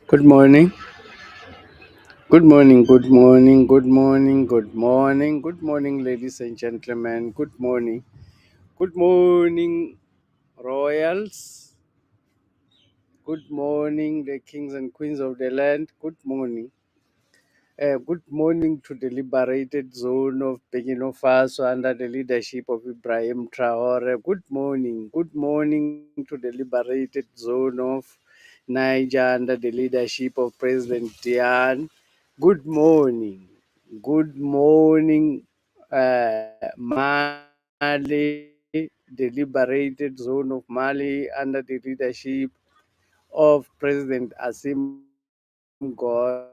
Good morning. Good morning. Good morning. Good morning. Good morning. Good morning, ladies and gentlemen. Good morning. Good morning, royals. Good morning, the kings and queens of the land. Good morning. Good morning to the liberated zone of Burkina Faso under the leadership of Ibrahim Traore. Good morning. Good morning to the liberated zone of Niger under the leadership of President Diane. Good morning. Good morning, Mali, the liberated zone of Mali under the leadership of President Asim Goita,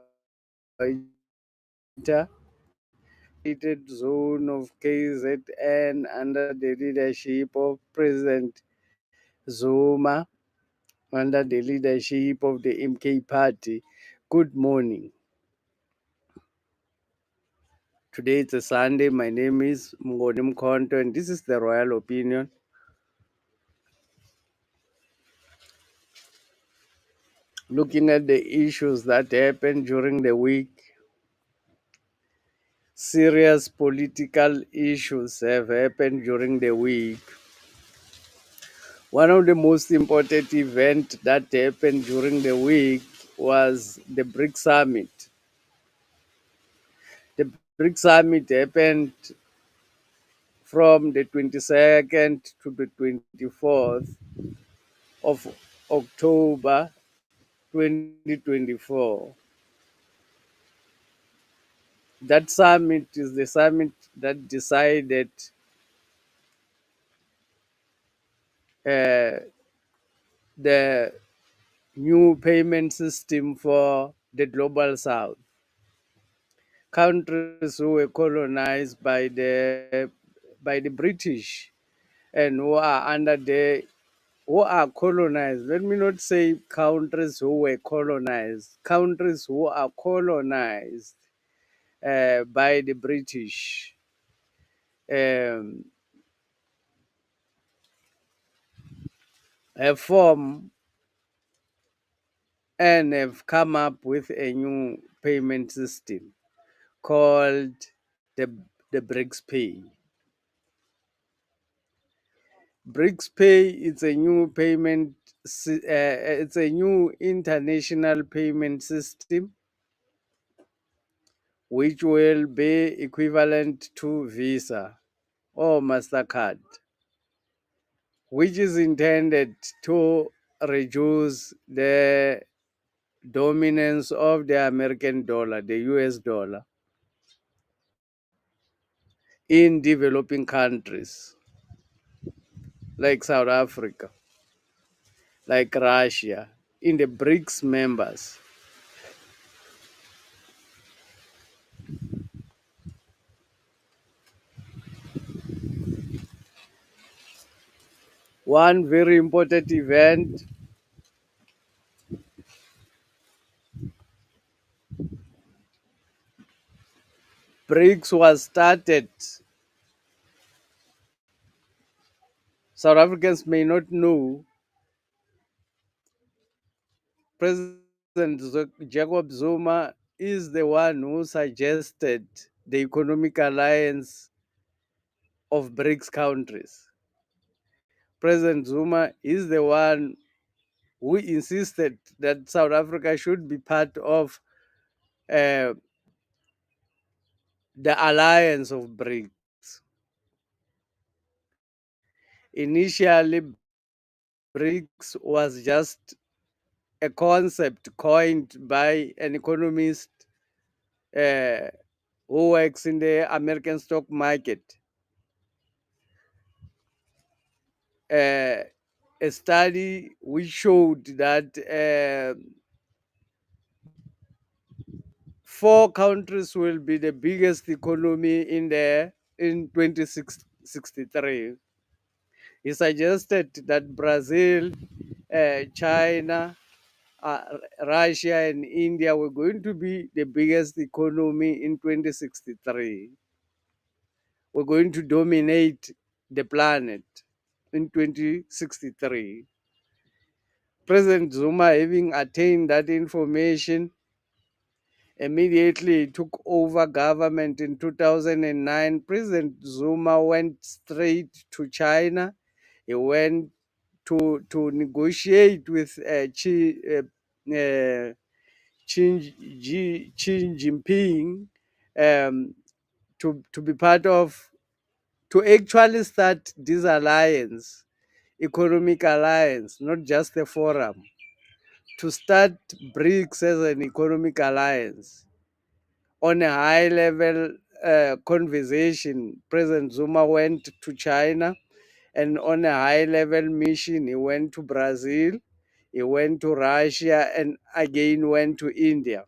zone of KZN under the leadership of President Zuma, under the leadership of the MK party. Good morning. Today it's a Sunday. My name is Mgodim Konto, and this is the Royal Opinion. Looking at the issues that happened during the week, serious political issues have happened during the week. One of the most important events that happened during the week was the BRICS Summit. The BRICS Summit happened from the 22nd to the 24th of October 2024. That summit is the summit that decided uh, the new payment system for the global south. Countries who were colonized by the British and who are colonized. Let me not say countries who were colonized. Countries who are colonized by the British um, have formed and have come up with a new payment system called the the BRICS Pay. BRICS Pay is a new it's a new international payment system which will be equivalent to Visa or MasterCard, which is intended to reduce the dominance of the American dollar, the US dollar, in developing countries like South Africa, like Russia, in the BRICS members. One very important event, BRICS was started. South Africans may not know President Jacob Zuma is the one who suggested the economic alliance of BRICS countries. President Zuma is the one who insisted that South Africa should be part of uh, the alliance of BRICS. Initially, BRICS was just a concept coined by an economist uh, who works in the American stock market. A study which showed that 4 countries will be the biggest economy in 2063. He suggested that Brazil, China, Russia, and India were going to be the biggest economy in 2063. We're going to dominate the planet in 2063. President Zuma, having attained that information, immediately took over government in 2009. President Zuma went straight to China. He went to negotiate with Xi Jinping, um, to be part of, to actually start this alliance, economic alliance, not just a forum, to start BRICS as an economic alliance on a high level conversation. President Zuma went to China, and on a high level mission, he went to Brazil, he went to Russia, and again went to India.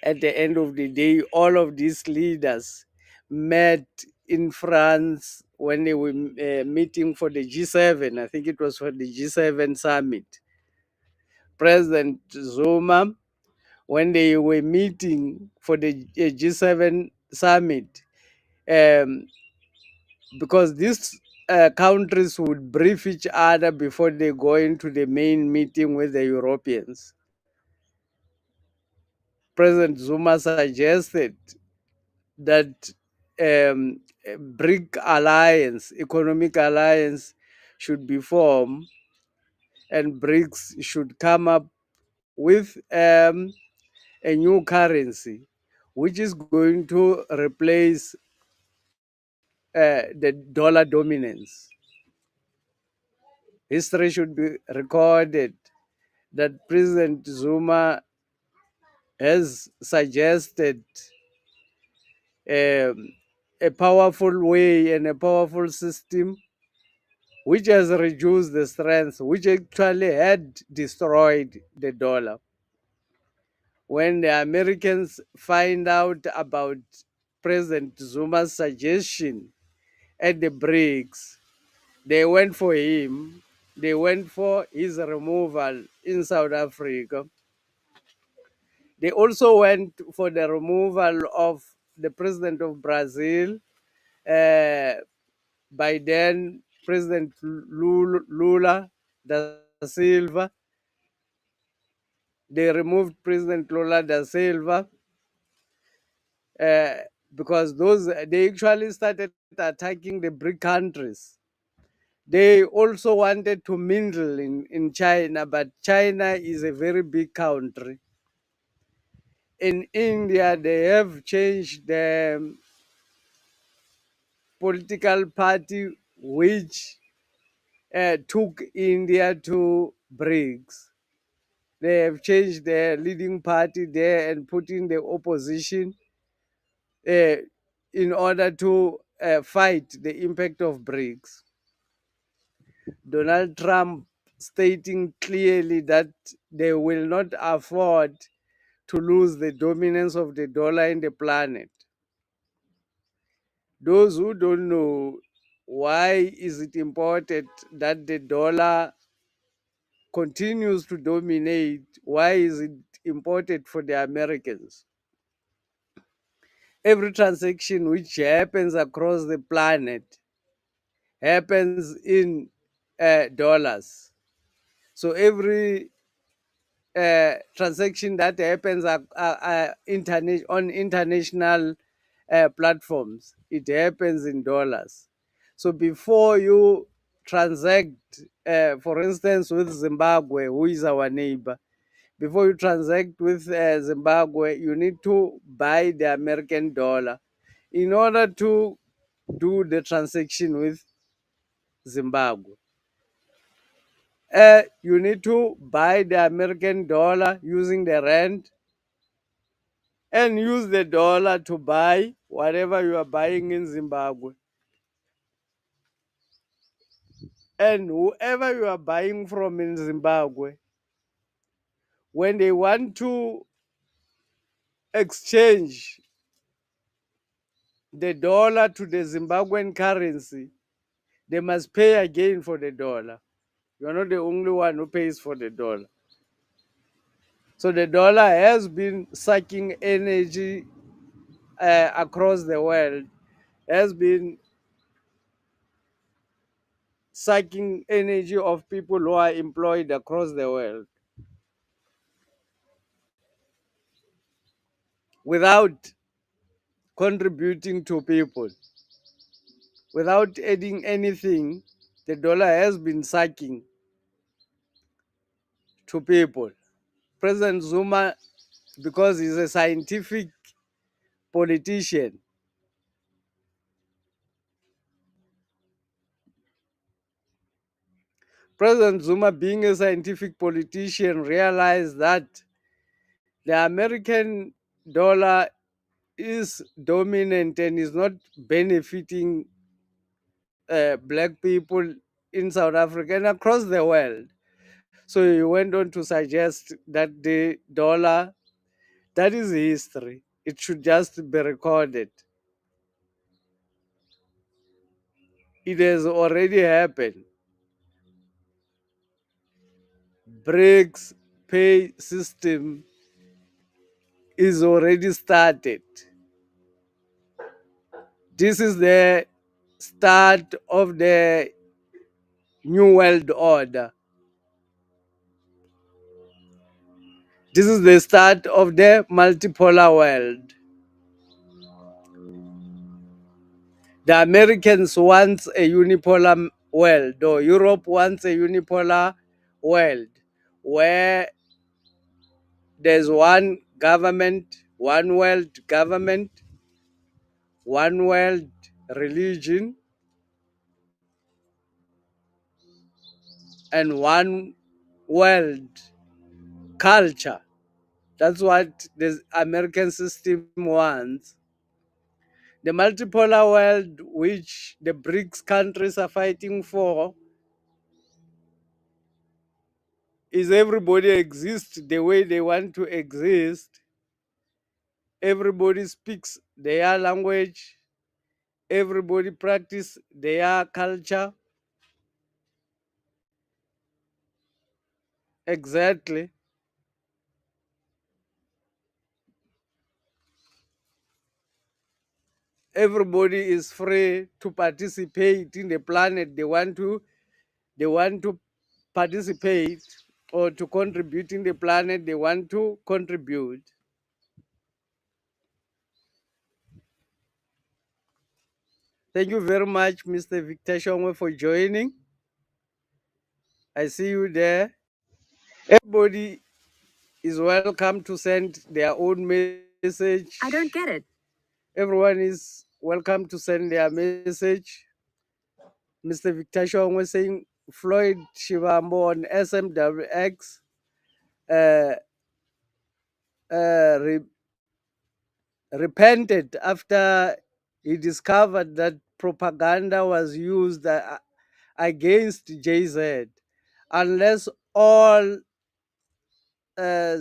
At the end of the day, all of these leaders met in France when they were meeting for the G7. I think it was for the G7 summit. President Zuma, when they were meeting for the G7 summit, um, because these countries would brief each other before they go into the main meeting with the Europeans. President Zuma suggested that a BRIC alliance, economic alliance, should be formed, and BRICS should come up with a new currency, which is going to replace the dollar dominance. History should be recorded that President Zuma has suggested um, a powerful way and a powerful system which has reduced the strength, which actually had destroyed the dollar. When the Americans find out about President Zuma's suggestion at the BRICS, they went for him. They went for his removal in South Africa. They also went for the removal of the president of Brazil, uh, by then President Lula da Silva. They removed President Lula da Silva uh, because they actually started attacking the BRIC countries. They also wanted to mingle in China, but China is a very big country. In India, they have changed the political party which took India to BRICS. They have changed their leading party there and put in the opposition uh, in order to fight the impact of BRICS. Donald Trump stating clearly that they will not afford to lose the dominance of the dollar in the planet. Those who don't know, why is it important that the dollar continues to dominate? Why is it important for the Americans? Every transaction which happens across the planet happens in dollars. So every transaction that happens on international platforms, it happens in dollars. So before you transact, for instance, with Zimbabwe, who is our neighbor, before you transact with Zimbabwe, you need to buy the American dollar in order to do the transaction with Zimbabwe. You need to buy the American dollar using the rand and use the dollar to buy whatever you are buying in Zimbabwe. And whoever you are buying from in Zimbabwe, when they want to exchange the dollar to the Zimbabwean currency, they must pay again for the dollar. You are not the only one who pays for the dollar. So the dollar has been sucking energy across the world, has been sucking energy of people who are employed across the world without contributing to people, without adding anything. The dollar has been sucking to people. President Zuma, because he's a scientific politician, President Zuma, being a scientific politician, realized that the American dollar is dominant and is not benefiting black people in South Africa and across the world. So he went on to suggest that the dollar, that is history. It should just be recorded. It has already happened. BRICS pay system is already started. This is the start of the new world order. This is the start of the multipolar world. The Americans want a unipolar world, or Europe wants a unipolar world where there's one government, one world government, one world religion, and one world culture. That's what the American system wants. The multipolar world, which the BRICS countries are fighting for, is everybody exists the way they want to exist. Everybody speaks their language. Everybody practice their culture. Exactly. Everybody is free to participate in the planet they want to participate, or to contribute in the planet they want to contribute. Thank you very much, Mr. Victor Shongwe, for joining. I see you there. Everybody is welcome to send their own message. I don't get it. Everyone is welcome to send their message. Mr. Victor Shongwe saying Floyd Shivambo on SMWX uh, uh, repented after he discovered that propaganda was used against JZ. Unless all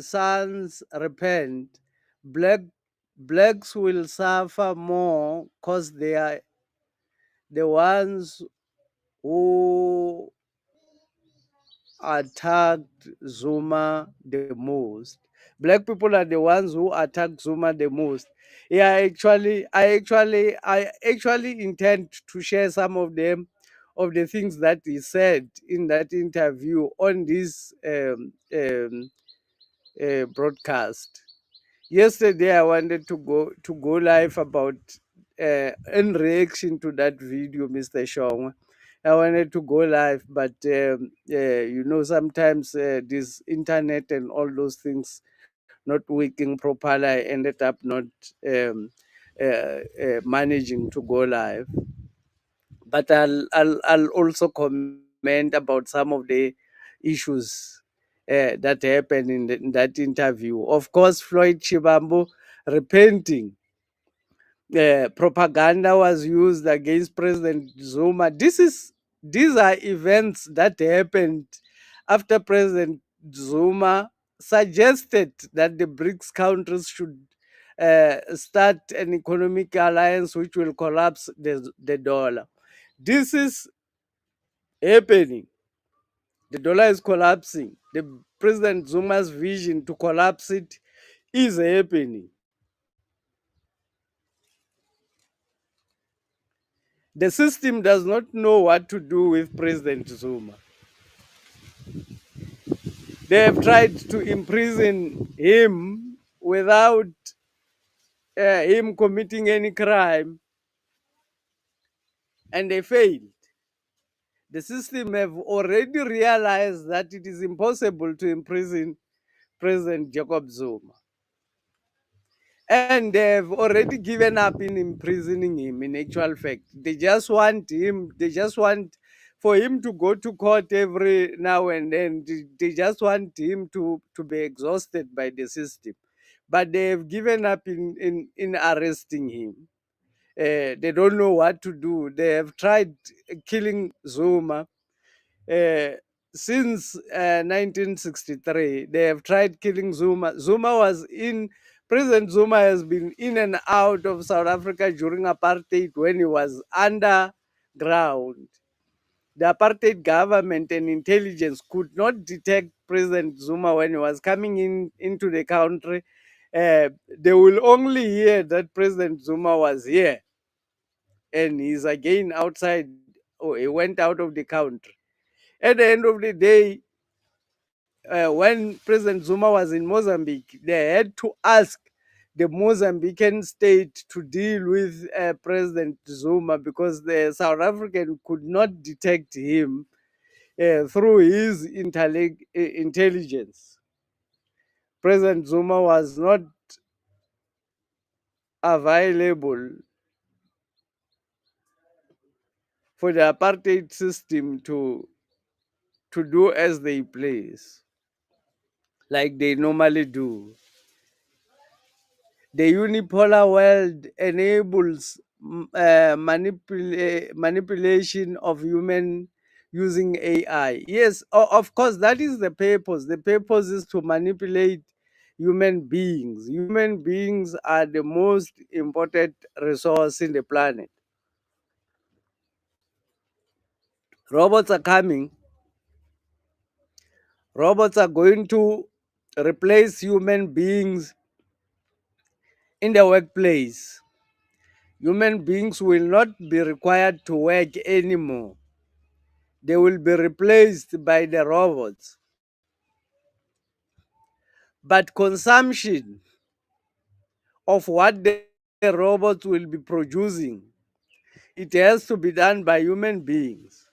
sons repent, blacks will suffer more because they are the ones who attacked Zuma the most. Black people are the ones who attack Zuma the most. Yeah, I actually intend to share some of them, of the things that he said in that interview on this broadcast. Yesterday, I wanted to go live about in reaction to that video, Mr. Shong. I wanted to go live, but sometimes this internet and all those things not working properly. I ended up not managing to go live. But I'll also comment about some of the issues that happened in that interview. Of course, Floyd Shivambu repenting. Propaganda was used against President Zuma. These are events that happened after President Zuma suggested that the BRICS countries should start an economic alliance which will collapse the dollar. This is happening. The dollar is collapsing. The President Zuma's vision to collapse it is happening. The system does not know what to do with President Zuma. They have tried to imprison him without him committing any crime, and they failed. The system have already realized that it is impossible to imprison President Jacob Zuma. And they've already given up in imprisoning him, in actual fact. They just want for him to go to court every now and then. They just want him to be exhausted by the system. But they've given up in arresting him. They don't know what to do. They have tried killing Zuma uh, since 1963. They have tried killing Zuma. President Zuma has been in and out of South Africa during apartheid when he was underground. The apartheid government and intelligence could not detect President Zuma when he was coming into the country. They will only hear that President Zuma was here and he's again outside, or he went out of the country. At the end of the day, when President Zuma was in Mozambique, they had to ask the Mozambican state to deal with President Zuma because the South African could not detect him through his intelligence. President Zuma was not available for the apartheid system to do as they please, like they normally do. The unipolar world enables manipulation of human using AI. Yes, of course, that is the purpose. The purpose is to manipulate human beings. Human beings are the most important resource in the planet. Robots are coming. Robots are going to replace human beings in the workplace. Human beings will not be required to work anymore. They will be replaced by the robots. But consumption of what the robots will be producing, it has to be done by human beings.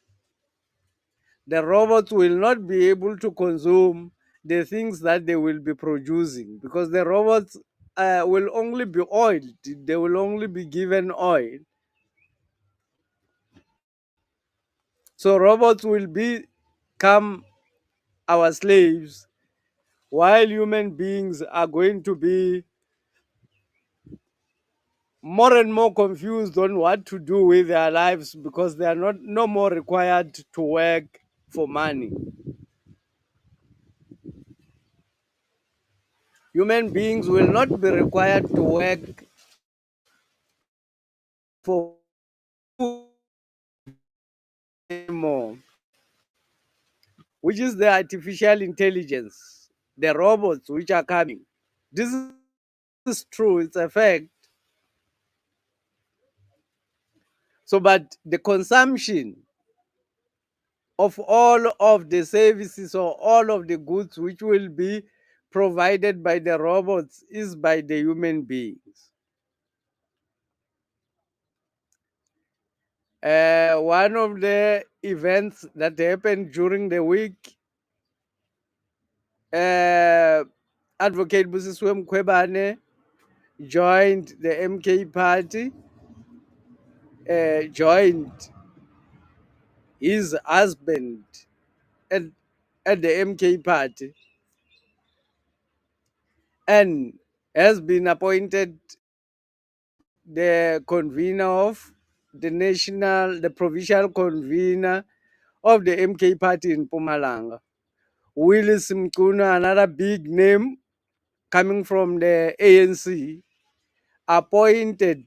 The robots will not be able to consume the things that they will be producing because the robots will only be oiled. They will only be given oil. So robots will become our slaves while human beings are going to be more and more confused on what to do with their lives because they are no more required to work for money. Human beings will not be required to work for food anymore, which is the artificial intelligence, the robots which are coming. This is true, it's a fact. So, but the consumption of all of the services or all of the goods which will be provided by the robots is by the human beings. One of the events that happened during the week, Advocate Busiswe Mkhwebane joined the MK party, joined his husband at, at the MK party, and has been appointed the convener of the provincial convener of the MK party in Pumalanga. Willis Mkuna, another big name coming from the ANC, appointed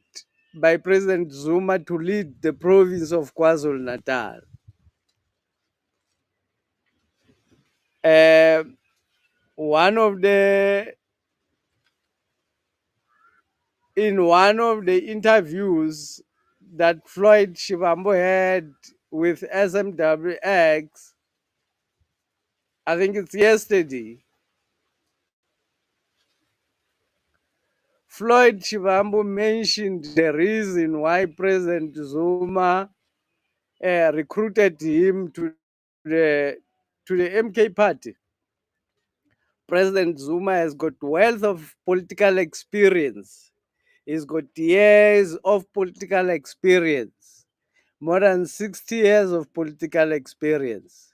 by President Zuma to lead the province of KwaZulu Natal. Uh, in one of the interviews that Floyd Shivambu had with SMWX, I think it's yesterday, Floyd Shivambu mentioned the reason why President Zuma recruited him the to the MK party. President Zuma has got wealth of political experience. He's got years of political experience, more than 60 years of political experience,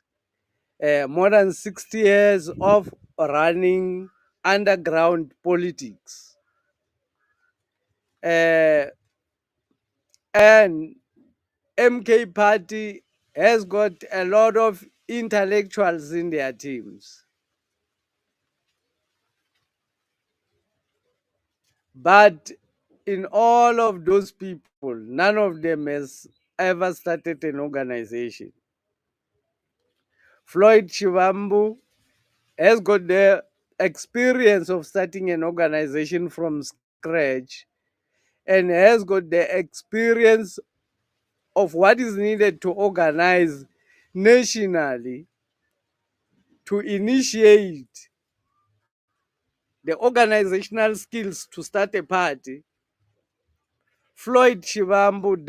more than 60 years of running underground politics. And MK party has got a lot of intellectuals in their teams. But in all of those people, none of them has ever started an organization. Floyd Shivambu has got the experience of starting an organization from scratch and has got the experience of what is needed to organize nationally to initiate the organizational skills to start a party. Floyd Shivambu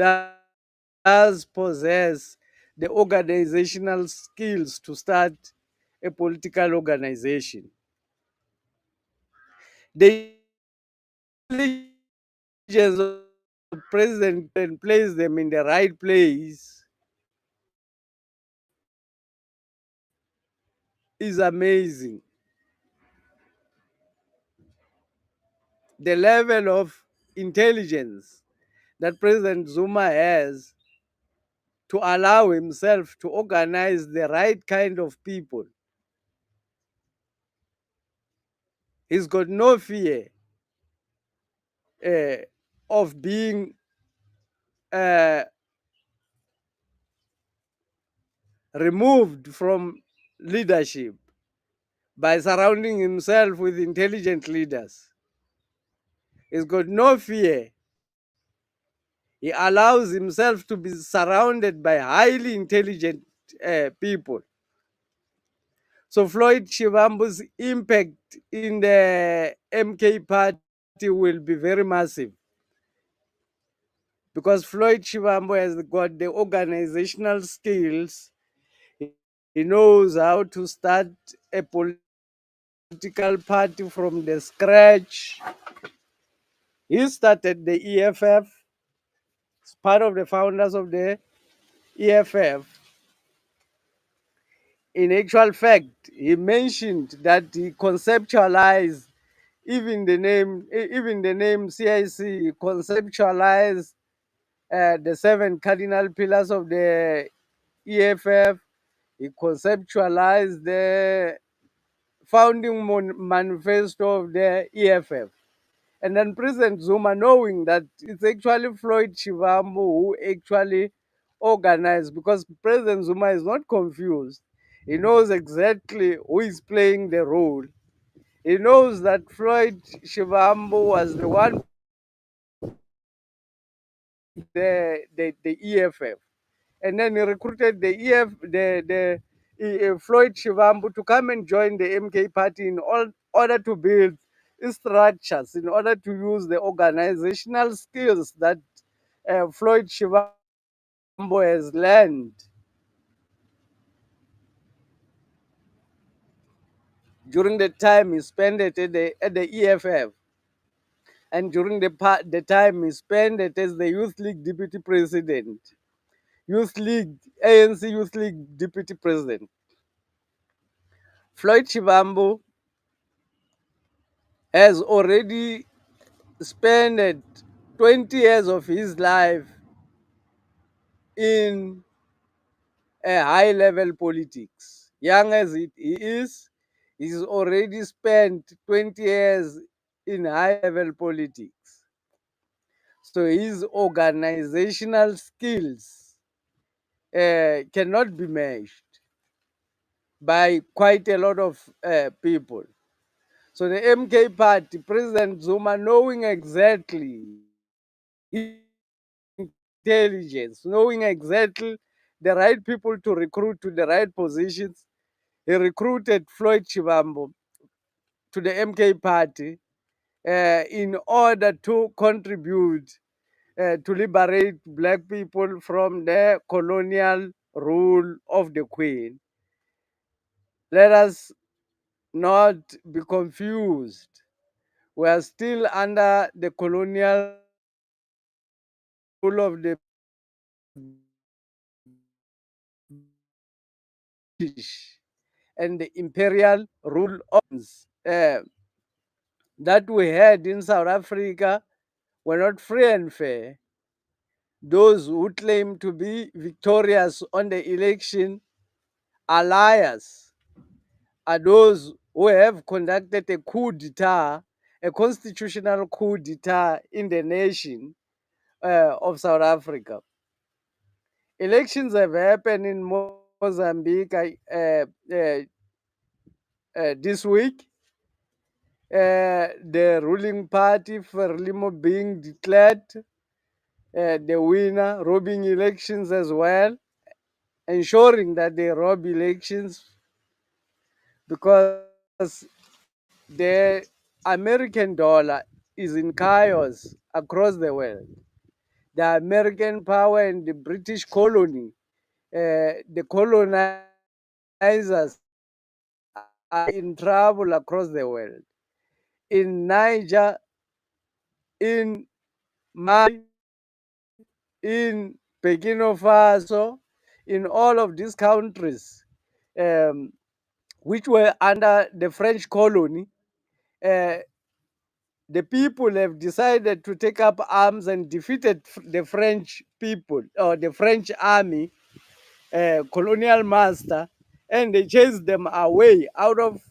does possess the organizational skills to start a political organization. The intelligence of the president and place them in the right place is amazing. The level of intelligence that President Zuma has to allow himself to organize the right kind of people. He's got no fear uh, of being uh, removed from leadership by surrounding himself with intelligent leaders. He's got no fear. He allows himself to be surrounded by highly intelligent people. So Floyd Shivambu's impact in the MK party will be very massive because Floyd Shivambu has got the organizational skills. He knows how to start a political party from the scratch. He started the EFF, part of the founders of the EFF. In actual fact, he mentioned that he conceptualized even the name CIC, he conceptualized the seven cardinal pillars of the EFF. He conceptualized the founding manifesto of the EFF. And then President Zuma, knowing that it's actually Floyd Shivambu who actually organized, because President Zuma is not confused. He knows exactly who is playing the role. He knows that Floyd Shivambu was the one, the EFF. And then he recruited the Floyd Shivambu to come and join the MK party in order to build structures, in order to use the organizational skills that Floyd Shivambu has learned during the time he spent it at the EFF, and during the time he spent it as the Youth League Deputy President, Youth League, ANC Youth League Deputy President. Floyd Shivambu has already spent 20 years of his life in a high level politics. Young as he is, he's already spent 20 years in high level politics. So his organizational skills cannot be matched by quite a lot of people. So the MK party, President Zuma, knowing exactly intelligence, knowing exactly the right people to recruit to the right positions. He recruited Floyd Shivambu to the MK party in order to contribute to liberate black people from the colonial rule of the Queen. Let us not be confused. We are still under the colonial rule of the British and the imperial rule of uh, that we had in South Africa were not free and fair. Those who claim to be victorious on the election are liars, are those who have conducted a coup d'etat, a constitutional coup d'etat in the nation of South Africa. Elections have happened in Mozambique this week. The ruling party, Frelimo, being declared the winner, robbing elections as well, ensuring that they rob elections because the American dollar is in chaos across the world. The American power and the British colony, the colonizers are in trouble across the world. In Niger, in Mali, in Burkina Faso, in all of these countries, um, which were under the French colony, uh, the people have decided to take up arms and defeated the French people or the French army, colonial master, and they chased them away out of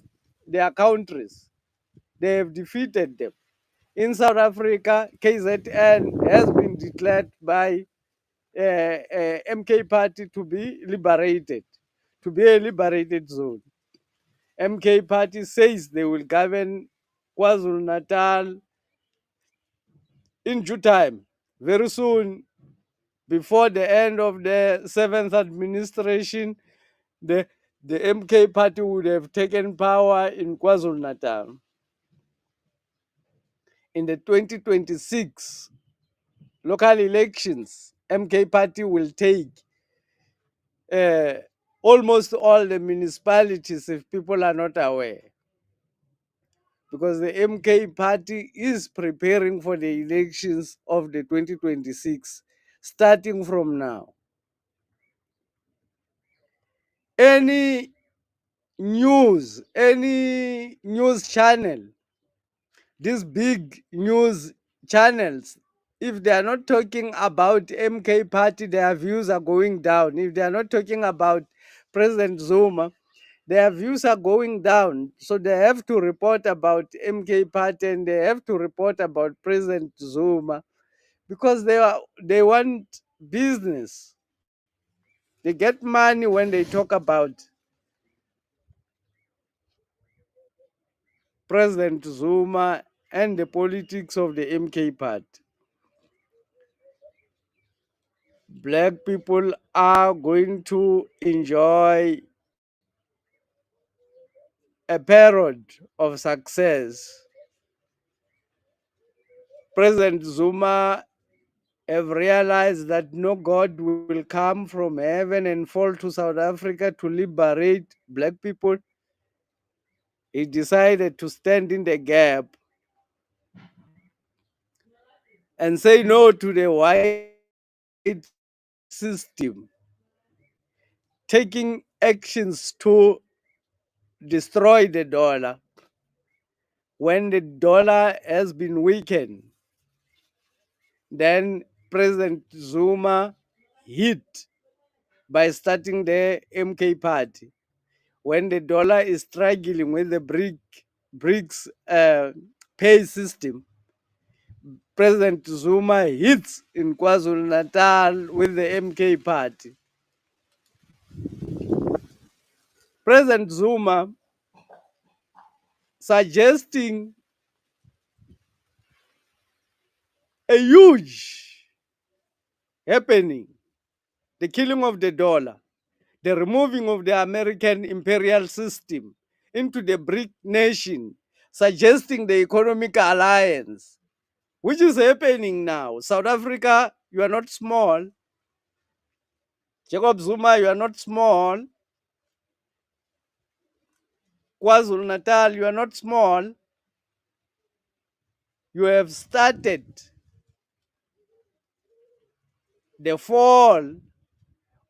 their countries. They have defeated them. In South Africa, KZN has been declared by MK Party to be liberated, to be a liberated zone. MK Party says they will govern KwaZulu Natal in due time, very soon, before the end of the seventh administration. The, the MK Party would have taken power in KwaZulu Natal. In the 2026 local elections, MK Party will take uh, almost all the municipalities if people are not aware. Because the MK Party is preparing for the elections of the 2026, starting from now. Any any news channel, these big news channels, if they are not talking about MK Party, their views are going down. If they are not talking about President Zuma, their views are going down. So they have to report about MK Party and they have to report about President Zuma because they want business. They get money when they talk about President Zuma and the politics of the MK Party. Black people are going to enjoy a period of success. President Zuma have realized that no God will come from heaven and fall to South Africa to liberate black people. He decided to stand in the gap and say no to the white system, taking actions to destroy the dollar. When the dollar has been weakened, then President Zuma hit by starting the MK Party. When the dollar is struggling with the BRICS pay system, President Zuma hits in KwaZulu Natal with the MK Party. President Zuma suggesting a huge happening. The killing of the dollar, the removing of the American imperial system into the BRIC nation, suggesting the economic alliance, which is happening now. South Africa, you are not small. Jacob Zuma, you are not small. KwaZulu-Natal, you are not small. You have started the fall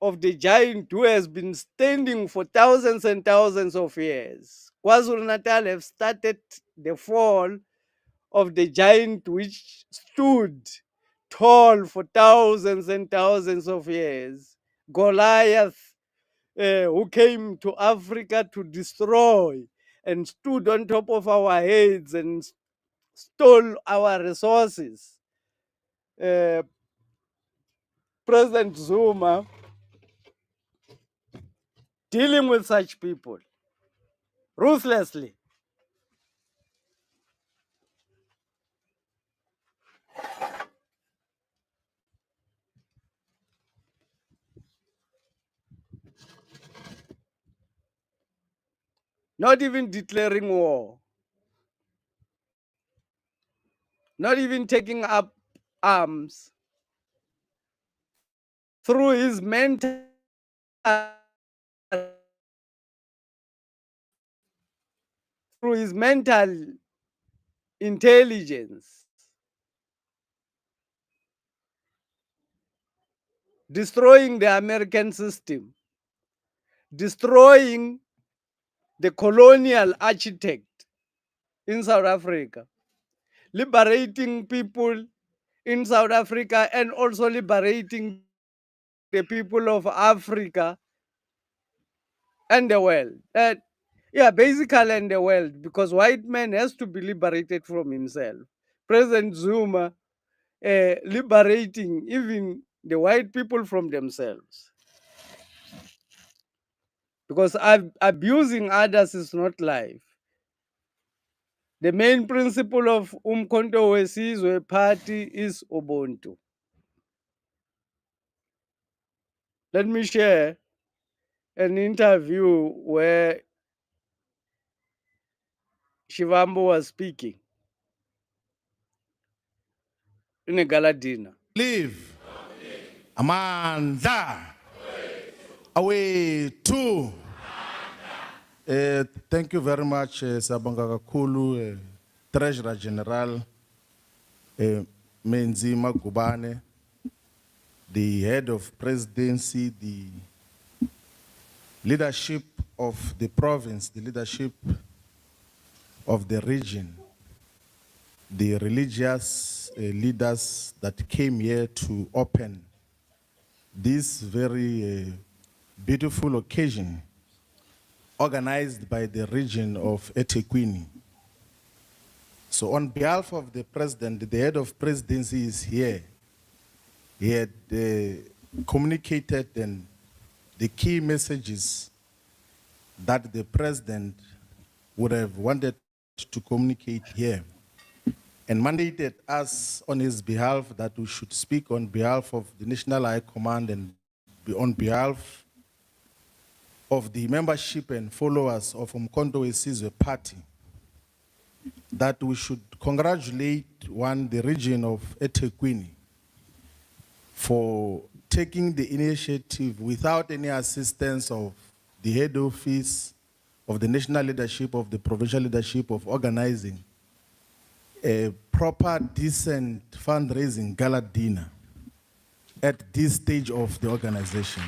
of the giant who has been standing for thousands and thousands of years. KwaZulu-Natal have started the fall of the giant which stood tall for thousands and thousands of years. Goliath, who came to Africa to destroy and stood on top of our heads and stole our resources. President Zuma dealing with such people ruthlessly. Not even declaring war, not even taking up arms. Through his mental intelligence, destroying the American system, destroying the colonial architect in South Africa, liberating people in South Africa, and also liberating the people of Africa and the world. Basically, and the world, because white man has to be liberated from himself. President Zuma liberating even the white people from themselves. Because abusing others is not life. The main principle of Umkhonto Wesizwe Party is Ubuntu. Let me share an interview where Shivambu was speaking in a gala dinner. Live. Amanda. Away to. Thank you very much, Sabanga Kakulu, Treasurer General Menzima Gubane, the head of presidency, the leadership of the province, the leadership of the region, the religious leaders that came here to open this very beautiful occasion organized by the region of EThekwini. So on behalf of the president, the head of presidency is here. He had communicated and the key messages that the president would have wanted to communicate here, and mandated us on his behalf that we should speak on behalf of the National High Command and on behalf of the membership and followers of Umkhonto Wesizwe Party, that we should congratulate the region of EThekwini for taking the initiative without any assistance of the head office of the national leadership, of the provincial leadership, of organizing a proper, decent fundraising gala dinner at this stage of the organization.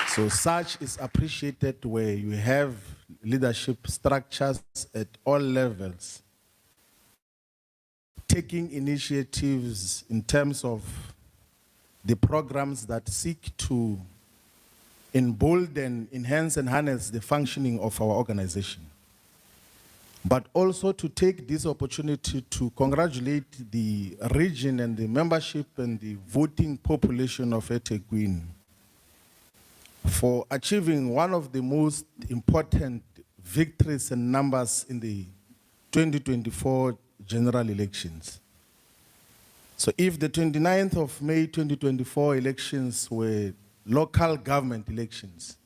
So such is appreciated where you have leadership structures at all levels taking initiatives in terms of the programs that seek to embolden, enhance, and harness the functioning of our organization. But also to take this opportunity to congratulate the region and the membership and the voting population of EThekwini for achieving one of the most important victories and numbers in the 2024 general elections. So if the 29th of May 2024 elections were local government elections,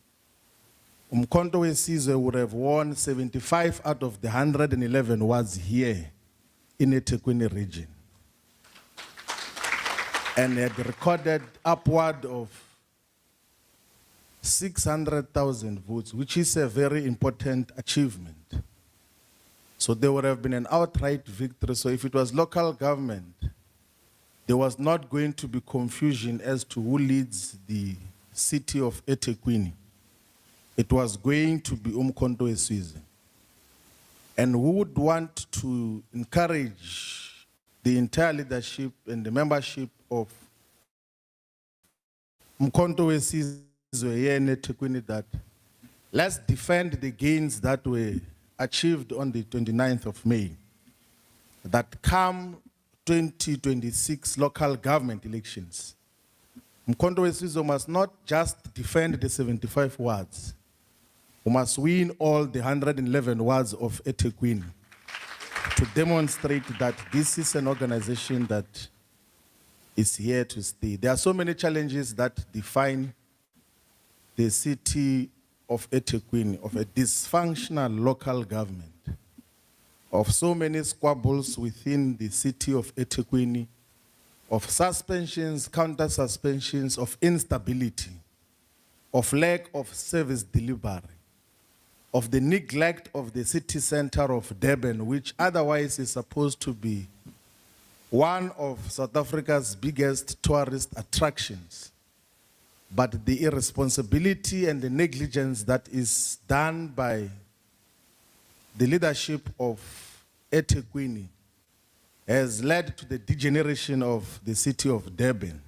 Umkhonto weSizwe would have won 75 out of the 111 wards here in the EThekwini region, and had recorded upward of 600,000 votes, which is a very important achievement. So there would have been an outright victory. So if it was local government, there was not going to be confusion as to who leads the city of EThekwini. It was going to be Umkhonto weSizwe. And we would want to encourage the entire leadership and the membership of Umkhonto weSizwe here in EThekwini that let's defend the gains that were achieved on the 29th of May, that come 2026 local government elections. Umkhonto weSizwe must not just defend the 75 wards. We must win all the 111 wards of EThekwini to demonstrate that this is an organization that is here to stay. There are so many challenges that define the city of EThekwini, of a dysfunctional local government, of so many squabbles within the city of EThekwini, of suspensions, counter-suspensions, of instability, of lack of service delivery, of the neglect of the city center of Durban, which otherwise is supposed to be one of South Africa's biggest tourist attractions. But the irresponsibility and the negligence that is done by the leadership of EThekwini has led to the degeneration of the city of Durban,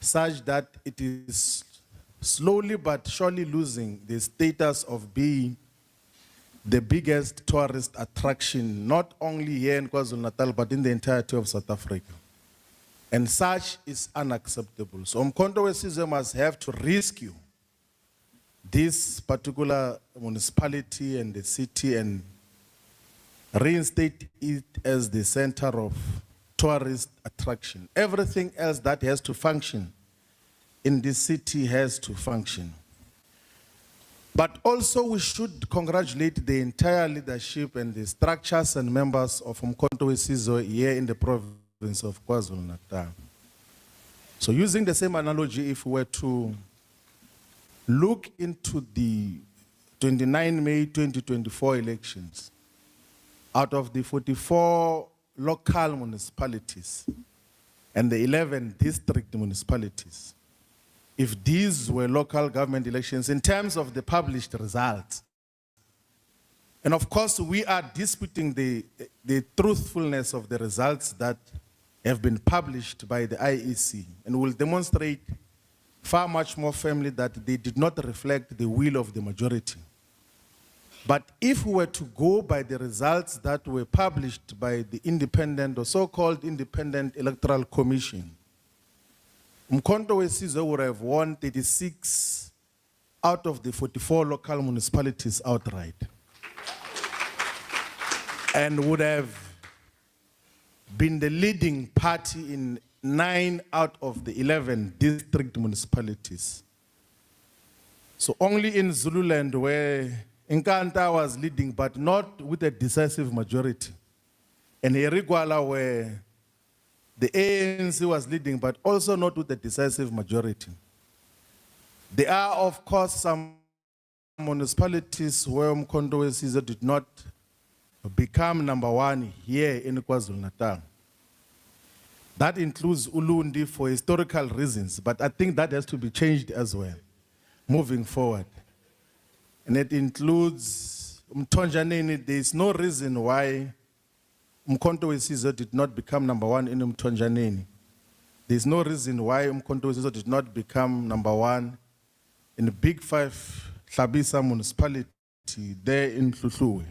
such that it is slowly but surely losing the status of being the biggest tourist attraction, not only here in KwaZulu-Natal, but in the entirety of South Africa. And such is unacceptable. So Umkhonto weSizwe must have to rescue this particular municipality and the city and reinstate it as the center of tourist attraction. Everything else that has to function in this city has to function. But also we should congratulate the entire leadership and the structures and members of Umkhonto weSizwe here in the province of KwaZulu-Natal. So using the same analogy, if we were to look into the 29 May 2024 elections, out of the 44 local municipalities and the 11 district municipalities, if these were local government elections in terms of the published results, and of course we are disputing the truthfulness of the results that have been published by the IEC, and will demonstrate far much more firmly that they did not reflect the will of the majority. But if we were to go by the results that were published by the independent or so-called independent electoral commission, Umkhonto weSizwe would have won 36 out of the 44 local municipalities outright, and would have been the leading party in 9 out of the 11 district municipalities. So only in Zululand where Nkanta was leading, but not with a decisive majority, and Erigwala where the ANC was leading, but also not with a decisive majority. There are, of course, some municipalities where Umkhonto weSizwe did not become #1 here in KwaZulu-Natal. That includes Ulundi for historical reasons, but I think that has to be changed as well, moving forward. And it includes Mthonjaneni. There is no reason why Umkhonto weSizwe did not become #1 in Mthonjaneni. There is no reason why Umkhonto weSizwe did not become #1 in the Big Five Hlabisa municipality there in Hluhluwe.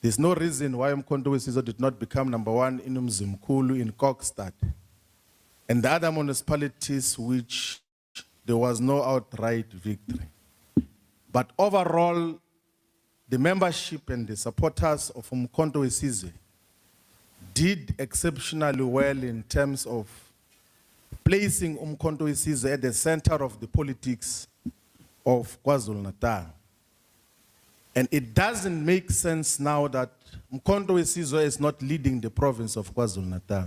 There's no reason why Umkhonto weSizwe did not become #1 in Mzimkhulu, in Kokstad, and the other municipalities which there was no outright victory. But overall, the membership and the supporters of Umkhonto weSizwe did exceptionally well in terms of placing Umkhonto weSizwe at the center of the politics of KwaZulu-Natal. And it doesn't make sense now that Umkhonto weSizwe is not leading the province of KwaZulu-Natal.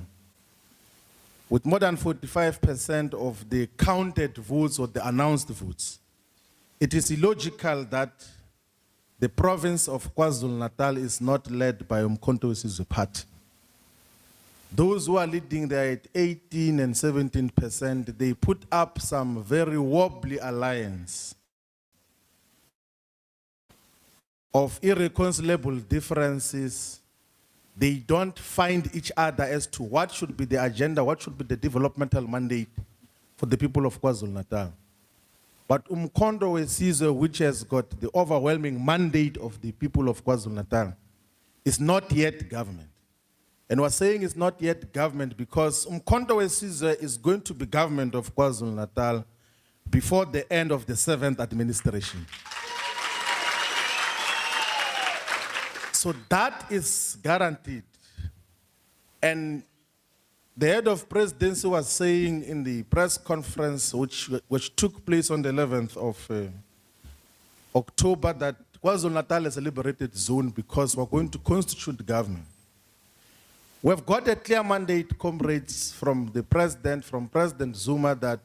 With more than 45% of the counted votes or the announced votes, it is illogical that the province of KwaZulu-Natal is not led by Umkhonto weSizwe party. Those who are leading there at 18 and 17%, they put up some very wobbly alliance of irreconcilable differences. They don't find each other as to what should be the agenda, what should be the developmental mandate for the people of KwaZulu-Natal. But Umkhonto weSizwe, which has got the overwhelming mandate of the people of KwaZulu-Natal, is not yet government. And we're saying it's not yet government because Umkhonto weSizwe is going to be government of KwaZulu-Natal before the end of the 7th administration. So that is guaranteed. And the head of presidency was saying in the press conference, which took place on the 11th of October, that KwaZulu-Natal is a liberated zone because we're going to constitute government. We've got a clear mandate, comrades, from the president, from President Zuma, that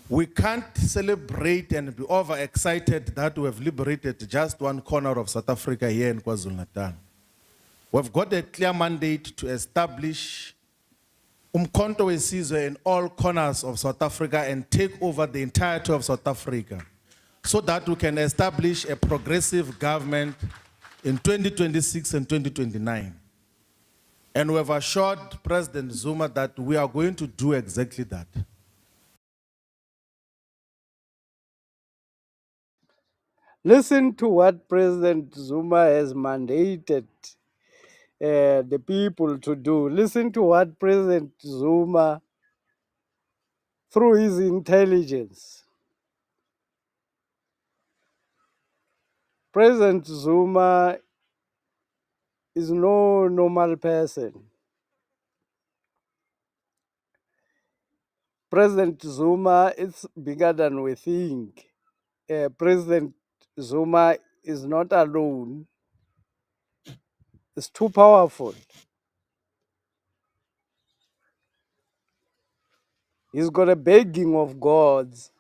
we can't celebrate and be overexcited that we have liberated just one corner of South Africa here in KwaZulu-Natal. We've got a clear mandate to establish Umkhonto weSizwe in all corners of South Africa and take over the entirety of South Africa so that we can establish a progressive government in 2026 and 2029. And we have assured President Zuma that we are going to do exactly that. Listen to what President Zuma has mandated the people to do. Listen to what President Zuma, through his intelligence. President Zuma is no normal person. President Zuma is bigger than we think. President Zuma is not alone. It's too powerful. He's got a begging of gods.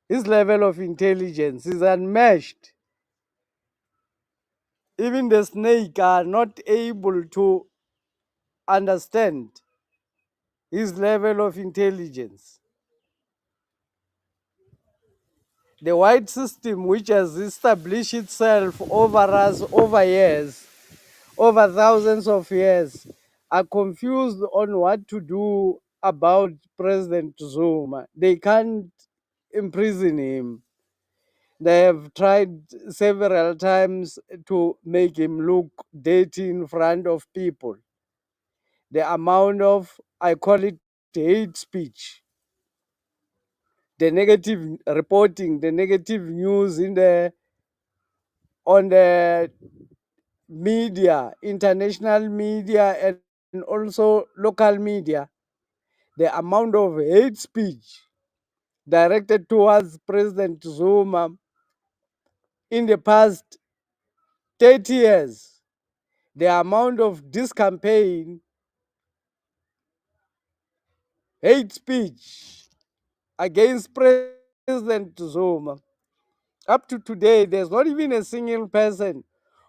His level of intelligence is unmatched. Even the snake are not able to understand his level of intelligence. The white system, which has established itself over us, over years, over thousands of years, are confused on what to do about President Zuma. They can't imprison him. They have tried several times to make him look dirty in front of people. The amount of, I call it hate speech, the negative reporting, the negative news on the media, international media, and also local media, the amount of hate speech directed towards President Zuma in the past 30 years, the amount of this campaign, hate speech against President Zuma, up to today, there's not even a single person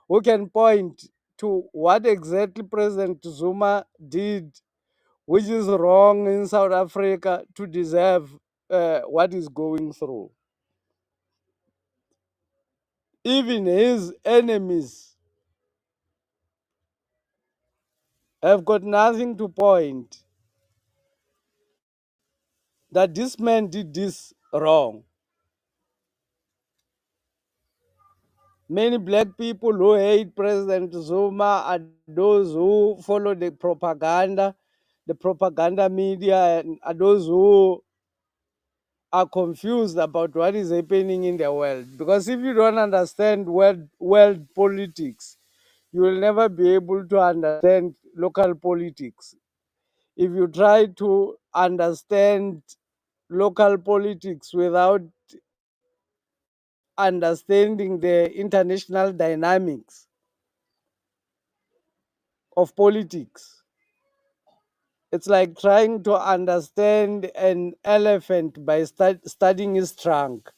who can point to what exactly President Zuma did, which is wrong in South Africa to deserve what is going through. Even his enemies have got nothing to point that this man did this wrong. Many black people who hate President Zuma are those who follow the propaganda media, and are those who are confused about what is happening in the world. Because if you don't understand world politics, you will never be able to understand local politics. If you try to understand local politics without understanding the international dynamics of politics, it's like trying to understand an elephant by studying its trunk,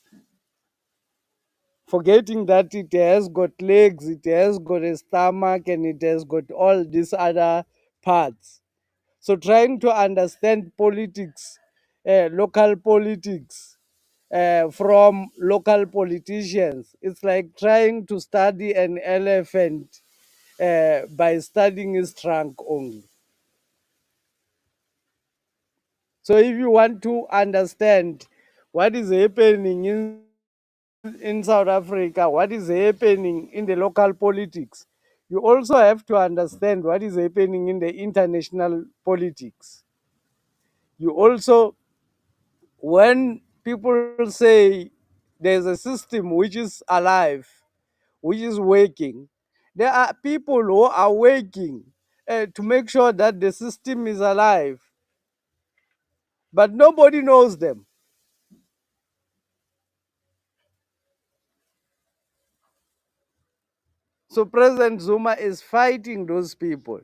forgetting that it has got legs, it has got a stomach, and it has got all these other parts. So, trying to understand politics, local politics, from local politicians, it's like trying to study an elephant by studying its trunk only. So, if you want to understand what is happening in South Africa, what is happening in the local politics, you also have to understand what is happening in the international politics. You also, when people say there's a system which is alive, which is working, there are people who are working to make sure that the system is alive, but nobody knows them. So President Zuma is fighting those people.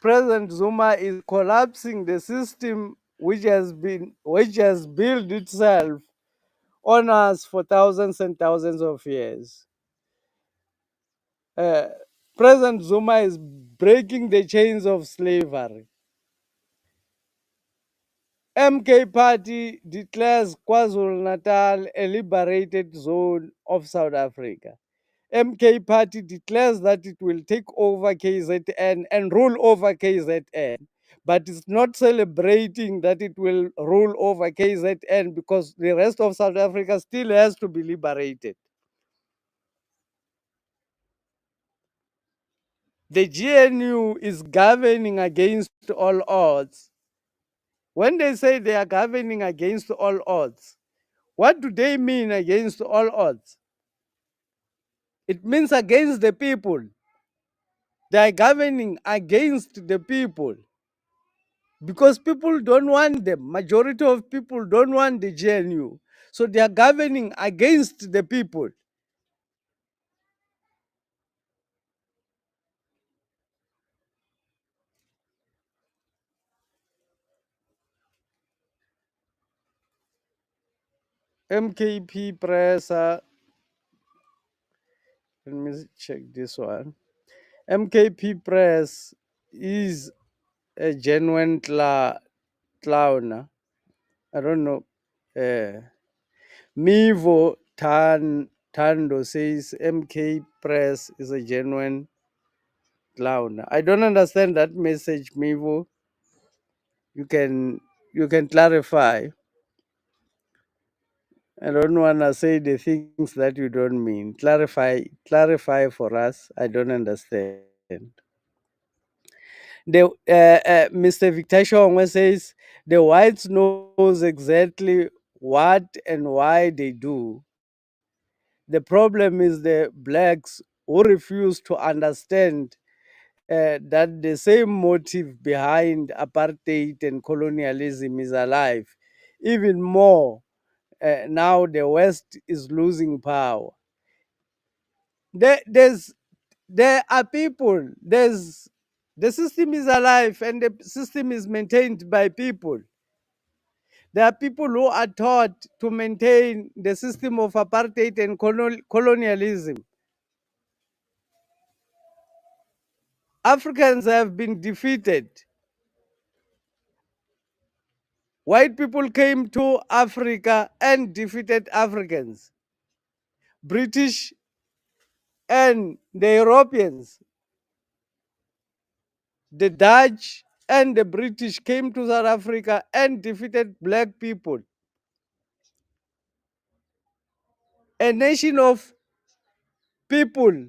President Zuma is collapsing the system which has built itself on us for thousands and thousands of years. Uh, President Zuma is breaking the chains of slavery. MK Party declares KwaZulu-Natal a liberated zone of South Africa. MK Party declares that it will take over KZN and rule over KZN, but it's not celebrating that it will rule over KZN because the rest of South Africa still has to be liberated. The GNU is governing against all odds. When they say they are governing against all odds, what do they mean against all odds? It means against the people. They are governing against the people because people don't want them. Majority of people don't want the GNU. So they are governing against the people. MKP Press, let me check this one. MKP Press is a genuine clown. I don't know. Mivo Tando says MK Press is a genuine clown. I don't understand that message, Mivo. You can clarify. I don't wanna say the things that you don't mean. Clarify for us. I don't understand. The Mr. Victor Shongwe says the whites knows exactly what and why they do. The problem is the blacks who refuse to understand that the same motive behind apartheid and colonialism is alive. Even more, now the West is losing power. There are people, the system is alive and the system is maintained by people. There are people who are taught to maintain the system of apartheid and colonialism. Africans have been defeated. White people came to Africa and defeated Africans. British and the Europeans, the Dutch and the British came to South Africa and defeated black people. A nation of people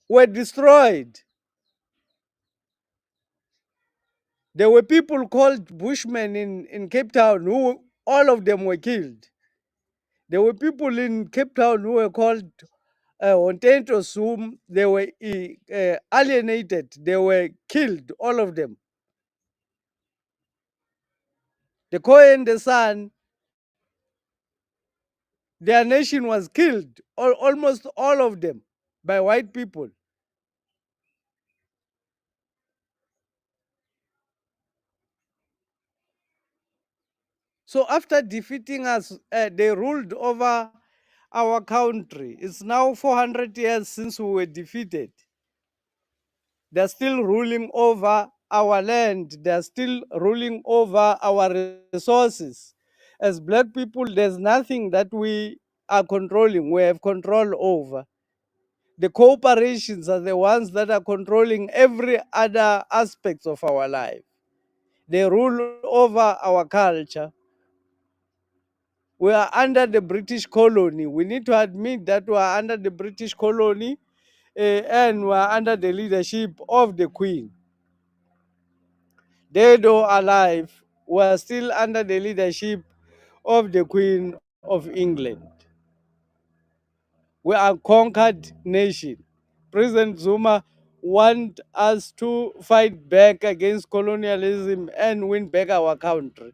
were destroyed. There were people called Bushmen in Cape Town who all of them were killed. There were people in Cape Town who were called Ontentos, whom they were alienated. They were killed, all of them. The Kohen, the son, their nation was killed, almost all of them, by white people. So after defeating us, they ruled over our country. It's now 400 years since we were defeated. They're still ruling over our land. They're still ruling over our resources. As black people, there's nothing that we are controlling, we have control over. The corporations are the ones that are controlling every other aspect of our life. They rule over our culture. We are under the British colony. We need to admit that we are under the British colony, and we are under the leadership of the Queen. Dead or alive, we are still under the leadership of the Queen of England. We are a conquered nation. President Zuma wants us to fight back against colonialism and win back our country,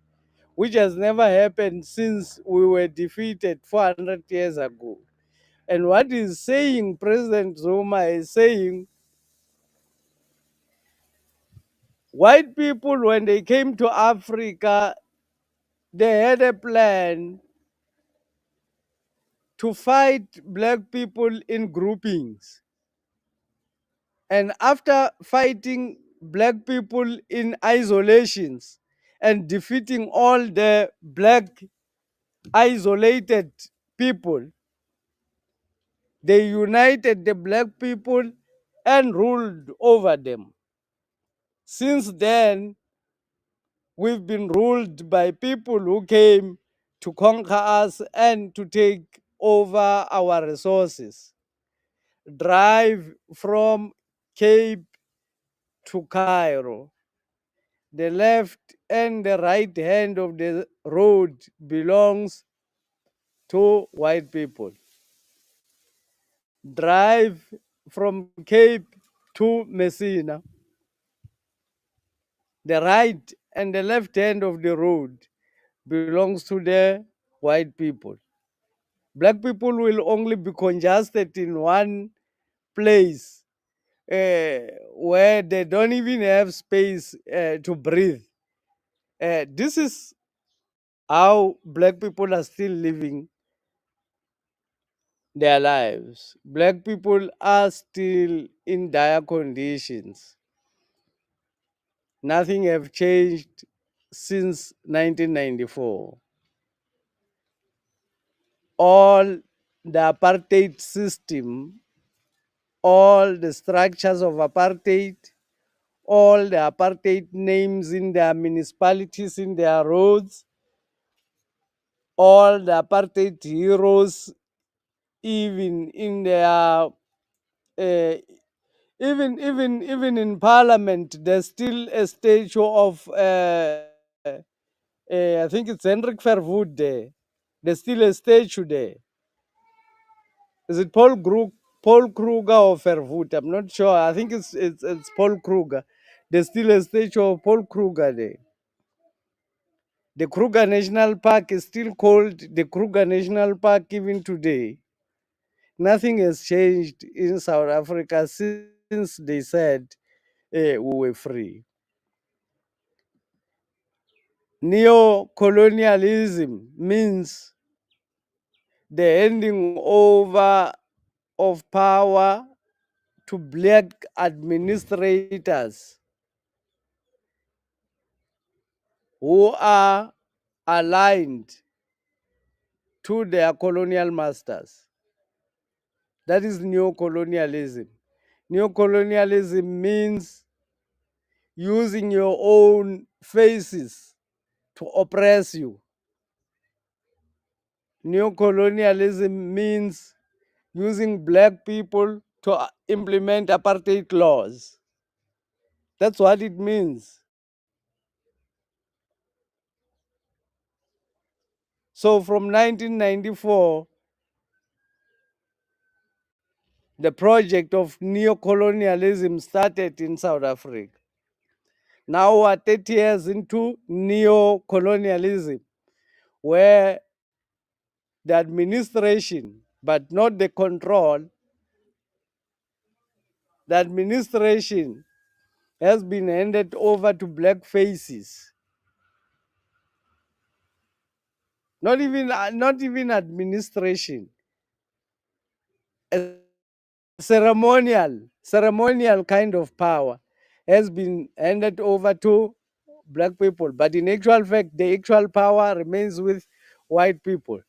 which has never happened since we were defeated 400 years ago. And what he's saying, President Zuma is saying, white people, when they came to Africa, they had a plan to fight black people in groupings. And after fighting black people in isolations and defeating all the black isolated people, they united the black people and ruled over them. Since then, we've been ruled by people who came to conquer us and to take over our resources. Drive from Cape to Cairo. The left and the right hand of the road belongs to white people. Drive from Cape to Messina. The right and the left hand of the road belongs to the white people. Black people will only be congested in one place where they don't even have space to breathe. This is how black people are still living their lives. Black people are still in dire conditions. Nothing have changed since 1994. All the apartheid system, all the structures of apartheid, all the apartheid names in their municipalities, in their roads, all the apartheid heroes, even in their even in parliament, there's still a statue of I think it's Hendrik Verwoerd there. There's still a statue there. Is it Paul Kruger or Verwoerd? I'm not sure. I think it's Paul Kruger. There's still a statue of Paul Kruger there. The Kruger National Park is still called the Kruger National Park even today. Nothing has changed in South Africa since they said we were free. Neo-colonialism means the handing over of power to black administrators who are aligned to their colonial masters. That is neo-colonialism. Neo-colonialism means using your own faces to oppress you. Neo-colonialism means using black people to implement apartheid laws. That's what it means. So from 1994, the project of neo-colonialism started in South Africa. Now we're 30 years into neo-colonialism, where the administration, but not the control, the administration has been handed over to black faces. Not even administration. A ceremonial kind of power has been handed over to black people, but in actual fact, the actual power remains with white people.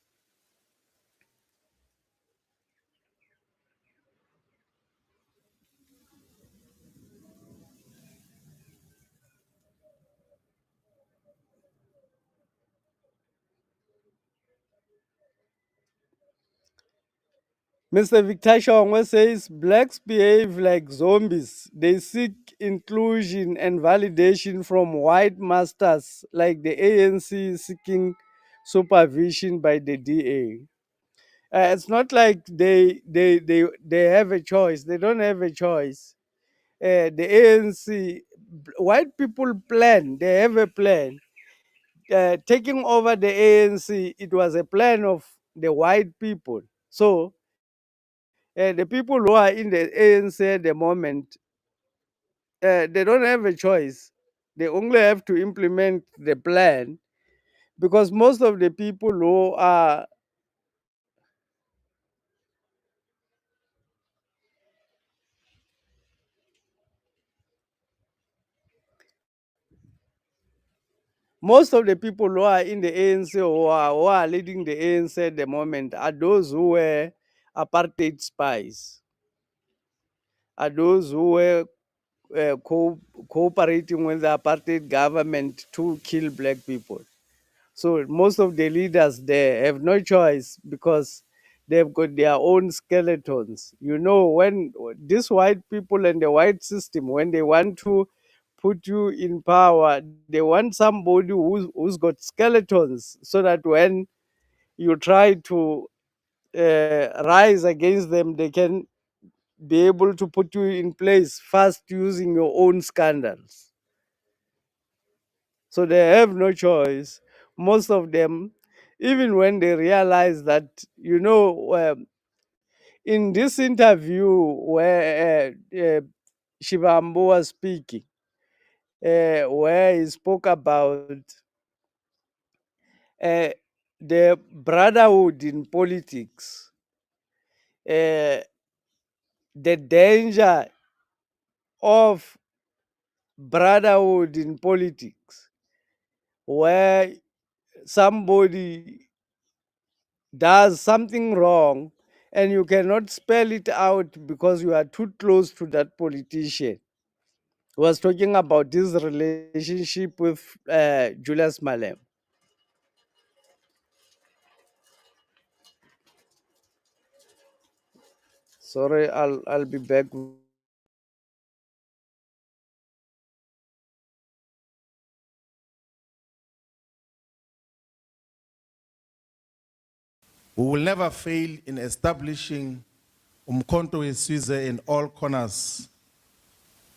Mr. Victor Shongwe says blacks behave like zombies. They seek inclusion and validation from white masters, like the ANC seeking supervision by the DA. It's not like they have a choice. They don't have a choice. The ANC, white people plan. They have a plan. Taking over the ANC, it was a plan of the white people. So the people who are in the ANC at the moment, they don't have a choice. They only have to implement the plan, because most of the people who are in the ANC, who are leading the ANC at the moment, are those who were apartheid spies, are those who were cooperating with the apartheid government to kill black people. So most of the leaders there have no choice, because they've got their own skeletons. When these white people and the white system, when they want to put you in power, they want somebody who's got skeletons, so that when you try to rise against them, they can be able to put you in place fast using your own scandals. So they have no choice. Most of them, even when they realize that, in this interview where Shivambu was speaking, where he spoke about uh, the brotherhood in politics, uh, the danger of brotherhood in politics, where somebody does something wrong and you cannot spell it out because you are too close to that politician. He was talking about his relationship with Julius Malem. Sorry, I'll be back. We will never fail in establishing Umkhonto weSizwe in all corners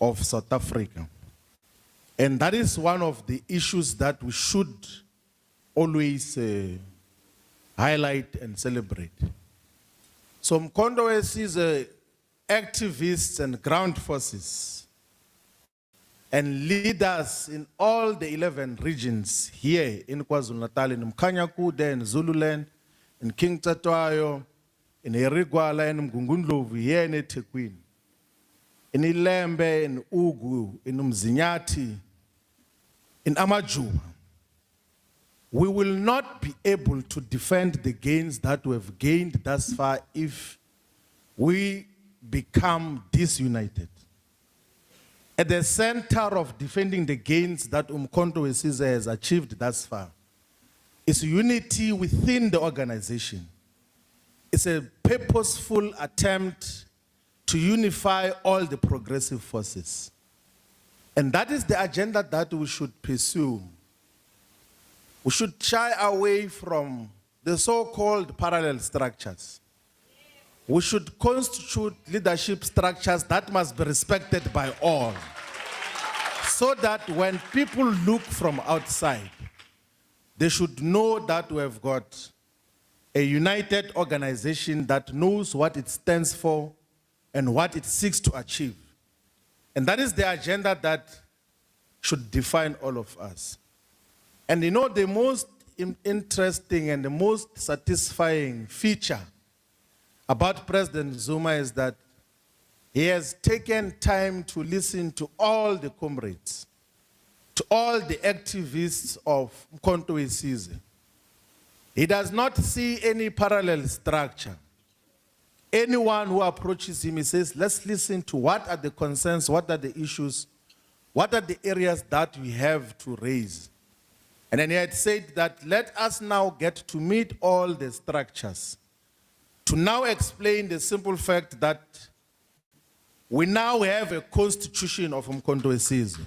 of South Africa. And that is one of the issues that we should always highlight and celebrate. So Umkhonto weSizwe activists and ground forces and leaders in all the 11 regions here in KwaZulu-Natal, in Mkhanyakude, in Zululand, in King Tatwayo, in Erigwala, in Mgungundlovu, here in EThekwini, in Ilembe, in Ugu, in Umzinyathi, in Amajuba. We will not be able to defend the gains that we have gained thus far if we become disunited. At the center of defending the gains that Umkhonto weSizwe has achieved thus far is unity within the organization. It's a purposeful attempt to unify all the progressive forces. And that is the agenda that we should pursue. We should shy away from the so-called parallel structures. We should constitute leadership structures that must be respected by all, so that when people look from outside, they should know that we have got a united organization that knows what it stands for and what it seeks to achieve. And that is the agenda that should define all of us. And you know, the most interesting and the most satisfying feature about President Zuma is that he has taken time to listen to all the comrades, to all the activists of Mkhonto weSizwe. He does not see any parallel structure. Anyone who approaches him, he says, let's listen to what are the concerns, what are the issues, what are the areas that we have to raise. And then he had said that let us now get to meet all the structures, to now explain the simple fact that we now have a constitution of Mkhonto weSizwe.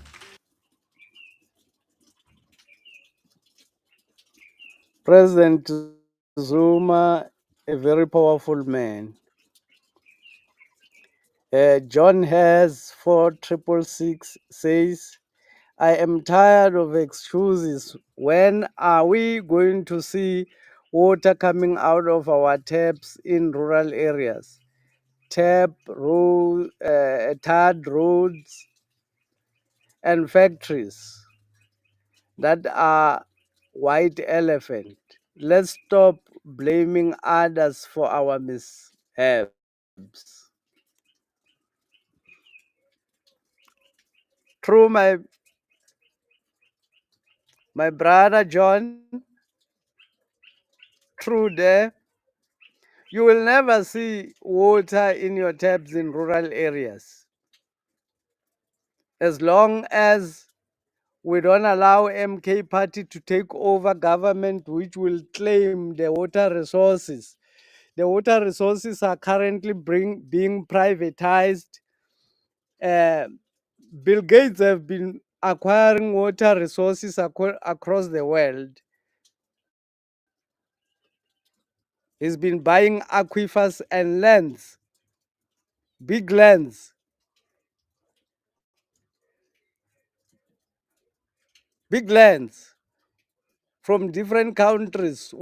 President Zuma, a very powerful man. John has 4666 says, I am tired of excuses. When are we going to see water coming out of our taps in rural areas? Tarred roads and factories that are white elephant. Let's stop blaming others for our mishaps. True, my brother John, true there. You will never see water in your taps in rural areas as long as we don't allow MK party to take over government, which will claim the water resources. The water resources are currently being privatized. Uh, Bill Gates have been acquiring water resources across the world. He's been buying aquifers and lands, big lands, big lands from different countries.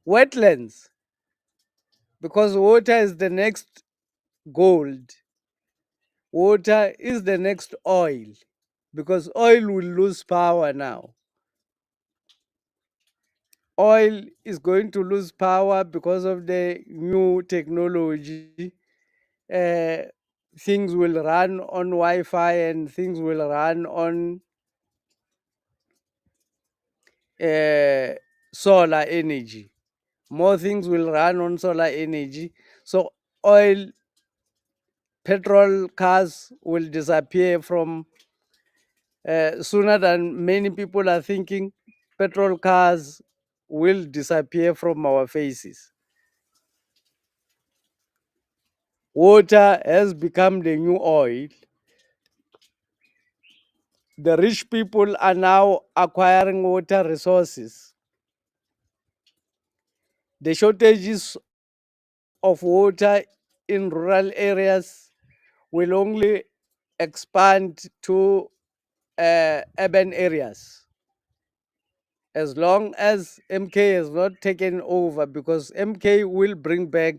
Wetlands, because water is the next gold. Water is the next oil, because oil will lose power now. Oil is going to lose power because of the new technology. Uh, Things will run on Wi-Fi and things will run on solar energy. More things will run on solar energy. So oil, petrol cars will disappear from sooner than many people are thinking. Petrol cars will disappear from our faces. Water has become the new oil. The rich people are now acquiring water resources. The shortages of water in rural areas will only expand to urban areas as long as MK has not taken over, because MK will bring back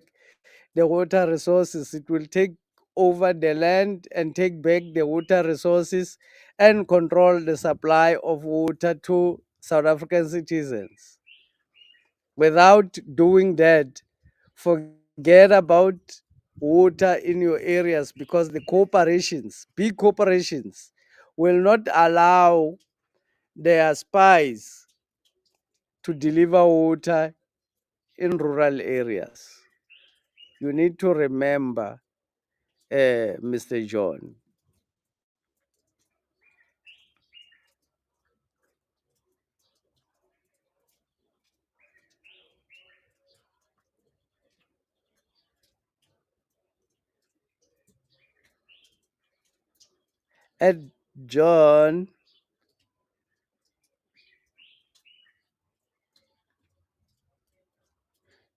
the water resources. It will take over the land and take back the water resources and control the supply of water to South African citizens. Without doing that, forget about water in your areas, because the corporations, big corporations, will not allow their spies to deliver water in rural areas. You need to remember, Mr. John. And John,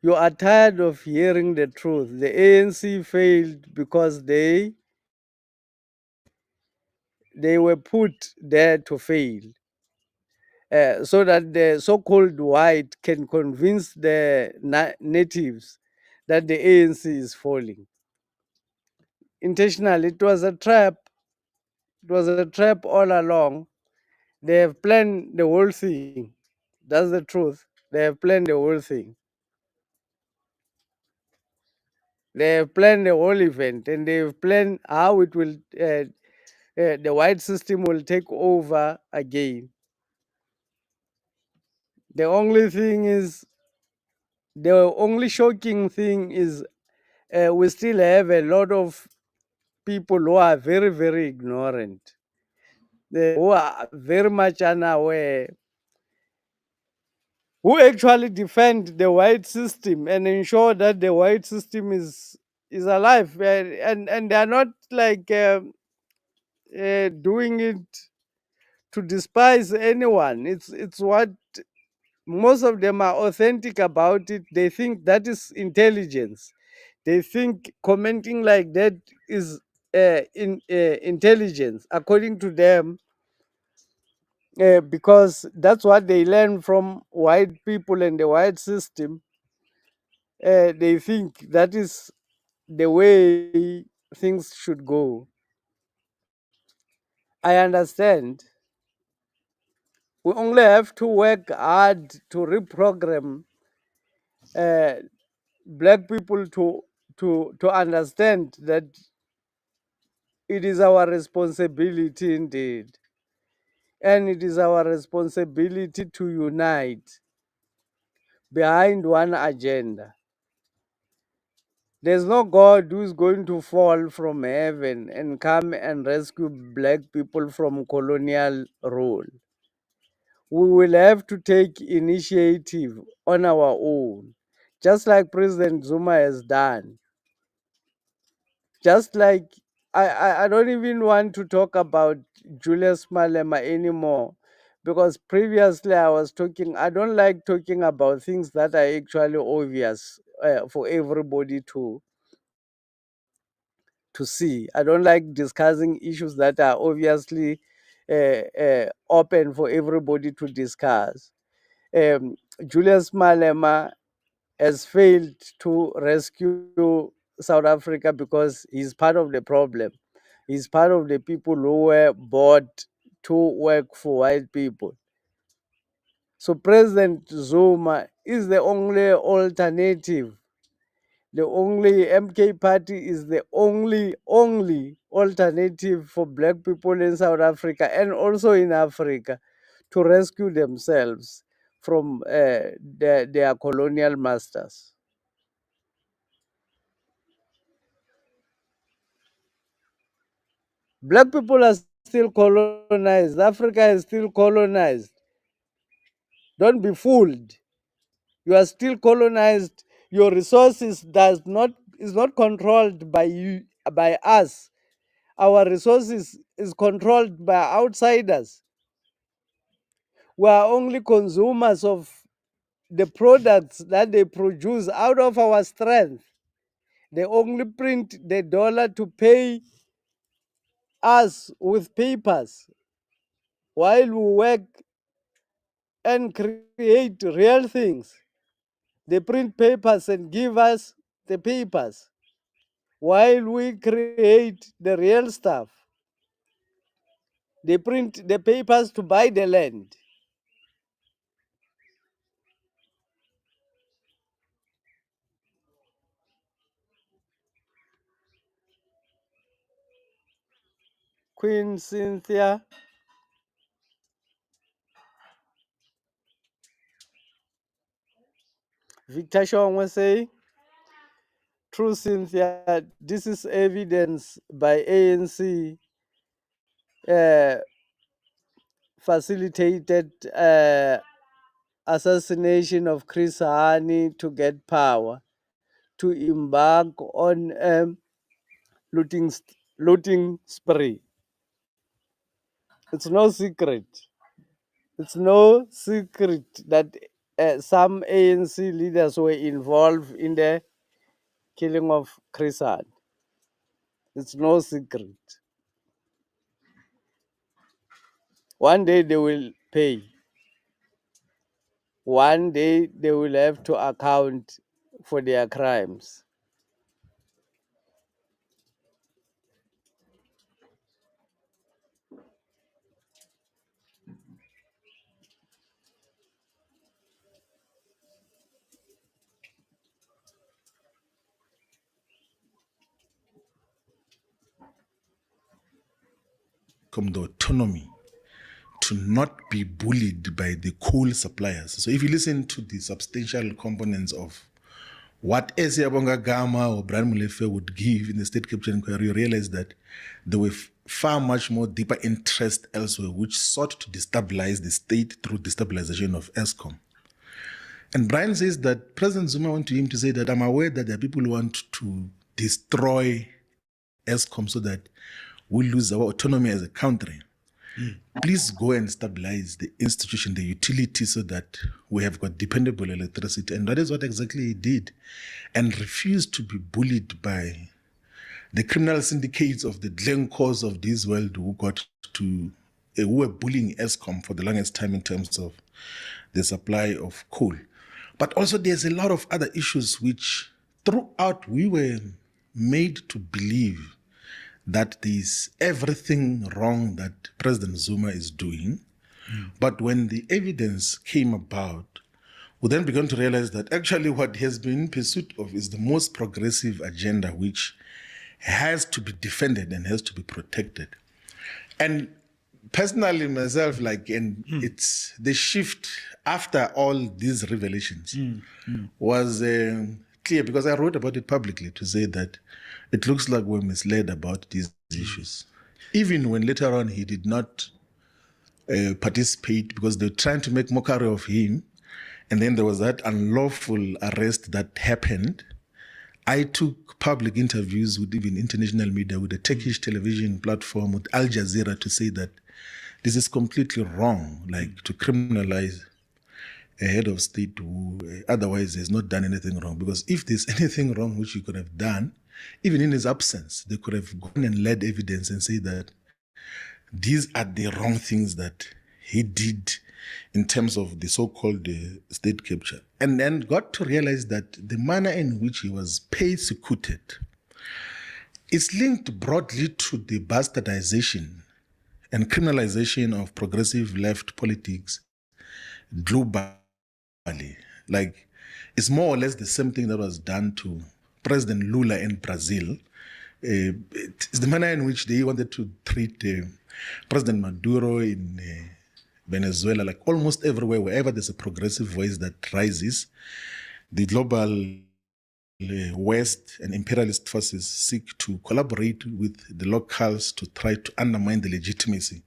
You are tired of hearing the truth. The ANC failed because they were put there to fail, so that the so-called white can convince the natives that the ANC is falling. Intentionally, it was a trap. It was a trap all along. They have planned the whole thing. That's the truth. They have planned the whole thing. They have planned the whole event, and they have planned how it will. The white system will take over again. The only thing is, the only shocking thing is, we still have a lot of people who are very, very ignorant, who are very much unaware, who actually defend the white system and ensure that the white system is alive, and they are not like doing it to despise anyone. It's what most of them are authentic about it. They think that is intelligence. They think commenting like that is intelligence, according to them, because that's what they learn from white people and the white system. They think that is the way things should go. I understand. We only have to work hard to reprogram uh, black people to understand that it is our responsibility indeed, and it is our responsibility to unite behind one agenda. There's no God who is going to fall from heaven and come and rescue black people from colonial rule. We will have to take initiative on our own, just like President Zuma has done. Just like I don't even want to talk about Julius Malema anymore, because previously I don't like talking about things that are actually obvious for everybody to see. I don't like discussing issues that are obviously open for everybody to discuss. Julius Malema has failed to rescue South Africa because he's part of the problem. He's part of the people who were bought to work for white people. So President Zuma is the only alternative. The only MK party is the only alternative for black people in South Africa and also in Africa to rescue themselves from their colonial masters. Black people are still colonized. Africa is still colonized. Don't be fooled. You are still colonized. Your resources is not controlled by you, by us. Our resources is controlled by outsiders. We are only consumers of the products that they produce out of our strength. They only print the dollar to pay us with papers while we work and create real things. They print papers and give us the papers while we create the real stuff. They print the papers to buy the land. Queen Cynthia, Victor Shongwe say, true Cynthia, this is evidence by ANC uh, facilitated assassination of Chris Hani to get power, to embark on looting, looting spree. It's no secret. It's no secret that some ANC leaders were involved in the killing of Chris. It's no secret. One day they will pay. One day they will have to account for their crimes. Come the autonomy to not be bullied by the coal suppliers. So if you listen to the substantial components of what Esiabonga Gama or Brian Mulefe would give in the state capture inquiry, you realize that there were far much more deeper interest elsewhere, which sought to destabilize the state through destabilization of ESCOM. And Brian says that President Zuma went to him to say that I'm aware that there are people who want to destroy ESCOM so that we lose our autonomy as a country. Please go and stabilize the institution, the utility, so that we have got dependable electricity. And that is what exactly he did, and refused to be bullied by the criminal syndicates of the Glencores of this world who were bullying ESCOM for the longest time in terms of the supply of coal. But also there's a lot of other issues which throughout we were made to believe that there's everything wrong that President Zuma is doing. But when the evidence came about, we then began to realize that actually what he has been in pursuit of is the most progressive agenda, which has to be defended and has to be protected. And personally, myself, it's the shift after all these revelations was clear, because I wrote about it publicly to say that it looks like we're misled about these issues. Even when later on he did not participate because they were trying to make mockery of him, and then there was that unlawful arrest that happened. I took public interviews with even international media, with the Turkish television platform, with Al Jazeera, to say that this is completely wrong, like to criminalize a head of state who otherwise has not done anything wrong. Because if there's anything wrong which he could have done, even in his absence, they could have gone and led evidence and say that these are the wrong things that he did in terms of the so-called state capture. And then got to realize that the manner in which he was persecuted is linked broadly to the bastardization and criminalization of progressive left politics globally. Like, it's more or less the same thing that was done to President Lula in Brazil. It's the manner in which they wanted to treat President Maduro in Venezuela, like almost everywhere, wherever there's a progressive voice that rises, the global West and imperialist forces seek to collaborate with the locals to try to undermine the legitimacy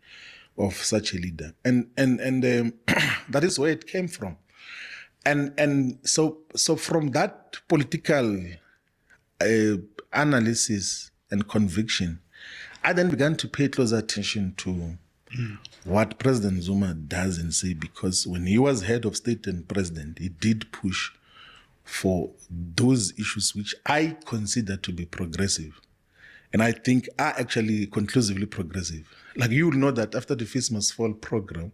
of such a leader. And that is where it came from. And so from that political analysis and conviction, I then began to pay closer attention to what President Zuma does and say, because when he was head of state and president, he did push for those issues which I consider to be progressive, and I think are actually conclusively progressive. Like, you will know that after the Feast Must Fall program,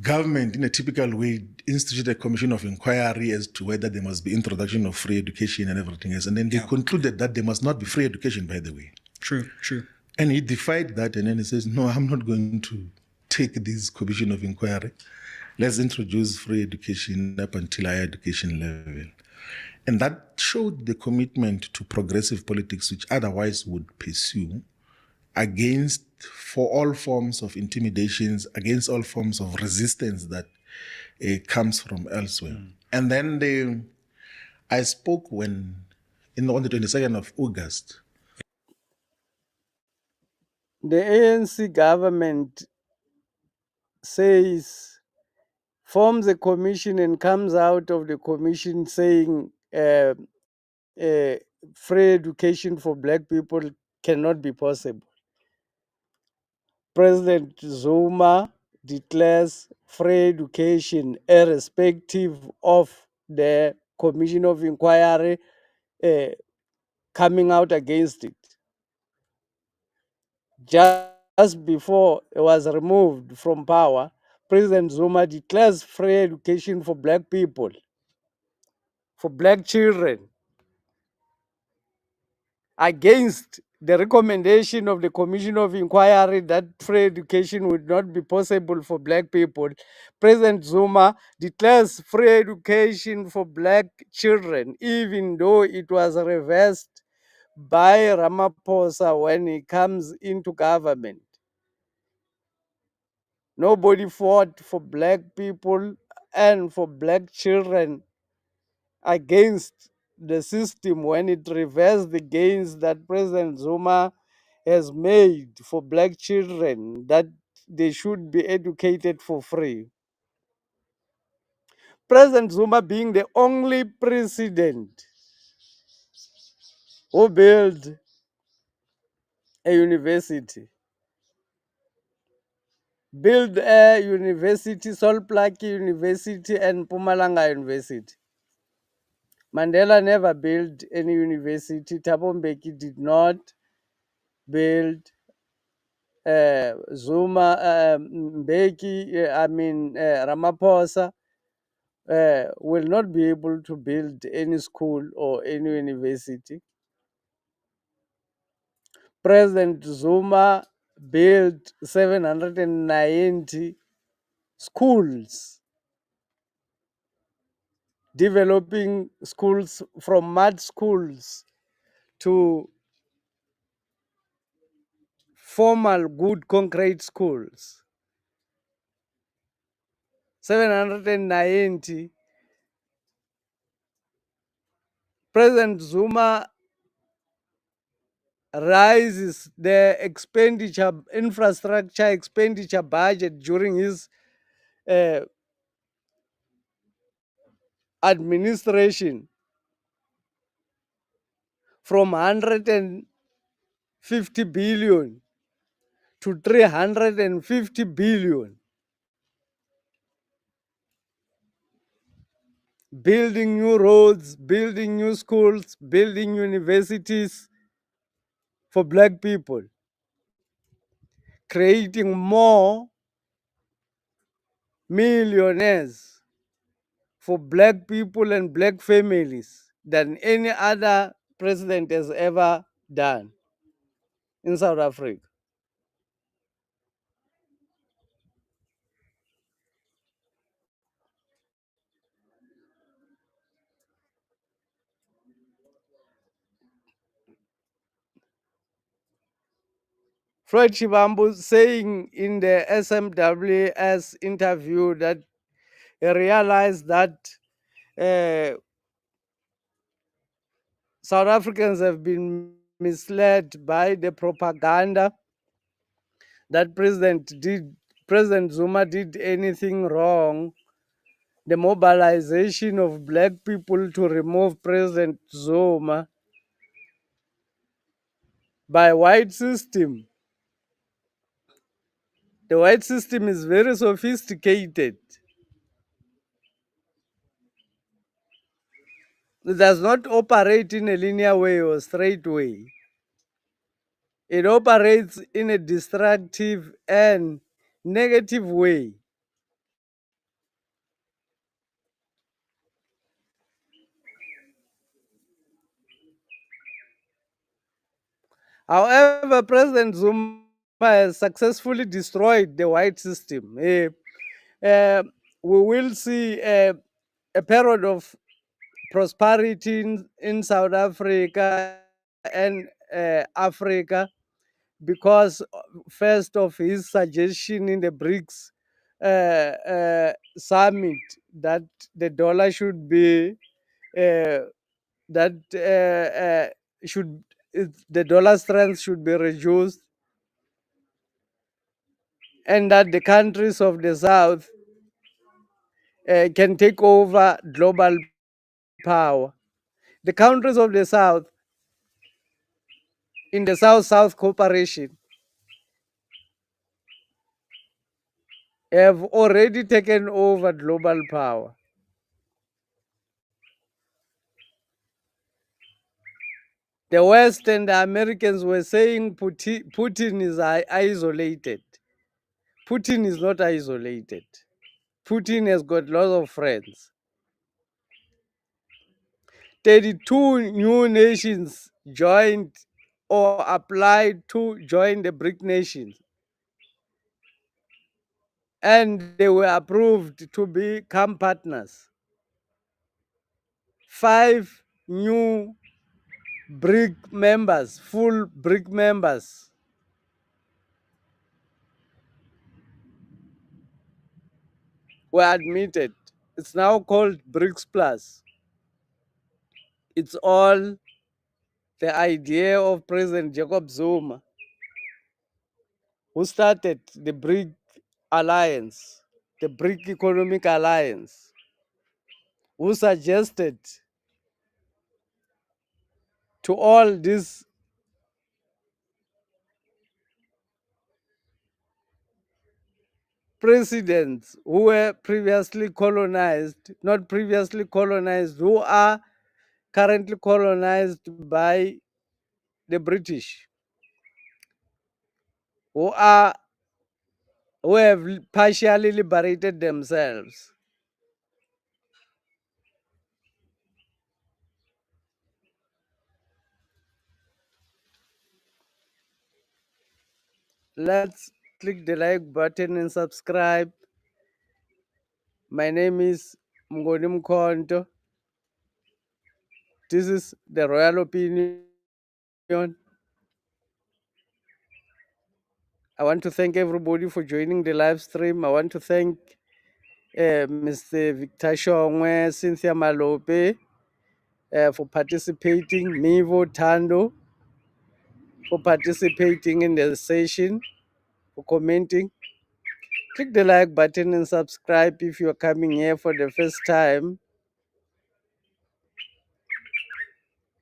government, in a typical way, instituted a commission of inquiry as to whether there must be introduction of free education and everything else. And then they concluded that there must not be free education, by the way. True. And he defied that, and then he says, no, I'm not going to take this commission of inquiry. Let's introduce free education up until higher education level. And that showed the commitment to progressive politics, which otherwise would pursue against, for all forms of intimidations, against all forms of resistance that comes from elsewhere. And then I spoke on the 22nd of August. The ANC government forms a commission and comes out of the commission saying free education for black people cannot be possible. President Zuma declares free education irrespective of the commission of inquiry coming out against it. Just before he was removed from power, President Zuma declares free education for black people, for black children, against the recommendation of the Commission of Inquiry that free education would not be possible for black people. President Zuma declares free education for black children, even though it was reversed by Ramaphosa when he comes into government. Nobody fought for black people and for black children against the system when it reversed the gains that President Zuma has made for black children, that they should be educated for free. President Zuma being the only president who built a university, built a university, Solplaki University and Pumalanga University. Mandela never built any university. Thabo Mbeki did not build. Zuma, Mbeki, Ramaphosa will not be able to build any school or any university. President Zuma built 790 schools, developing schools from mud schools to formal good concrete schools. 790. President Zuma rises the expenditure, infrastructure expenditure budget during his uh, administration from 150 billion to 350 billion, building new roads, building new schools, building universities for black people, creating more millionaires for black people and black families than any other president has ever done in South Africa. Floyd Shivambu saying in the SMWS interview that he realized that uh, South Africans have been misled by the propaganda that President Zuma did anything wrong. The mobilization of black people to remove President Zuma by white system. The white system is very sophisticated. It does not operate in a linear way or straight way. It operates in a destructive and negative way. However, President Zuma has successfully destroyed the white system. We will see a period of prosperity in South Africa and Africa because first of his suggestion in the BRICS summit that the dollar should be that should the dollar strength should be reduced, and that the countries of the south can take over global power. The countries of the south, in the South-South cooperation, have already taken over global power. The West and the Americans were saying Putin is isolated. Putin is not isolated. Putin has got lots of friends. 32 new nations joined or applied to join the BRIC nations, and they were approved to become partners. 5 new BRIC members, full BRIC members, were admitted. It's now called BRICS Plus. It's all the idea of President Jacob Zuma, who started the BRIC alliance, the BRIC economic alliance, who suggested to all these presidents who were previously colonized, not previously colonized, who are currently colonized by the British, who have partially liberated themselves. Let's click the like button and subscribe. My name is Mngoni Mkonto. This is the Royal Opinion. I want to thank everybody for joining the live stream. I want to thank Mr. Victor Shongwe, Cynthia Malope for participating, Mivo Tando for participating in the session, for commenting. Click the like button and subscribe if you are coming here for the first time.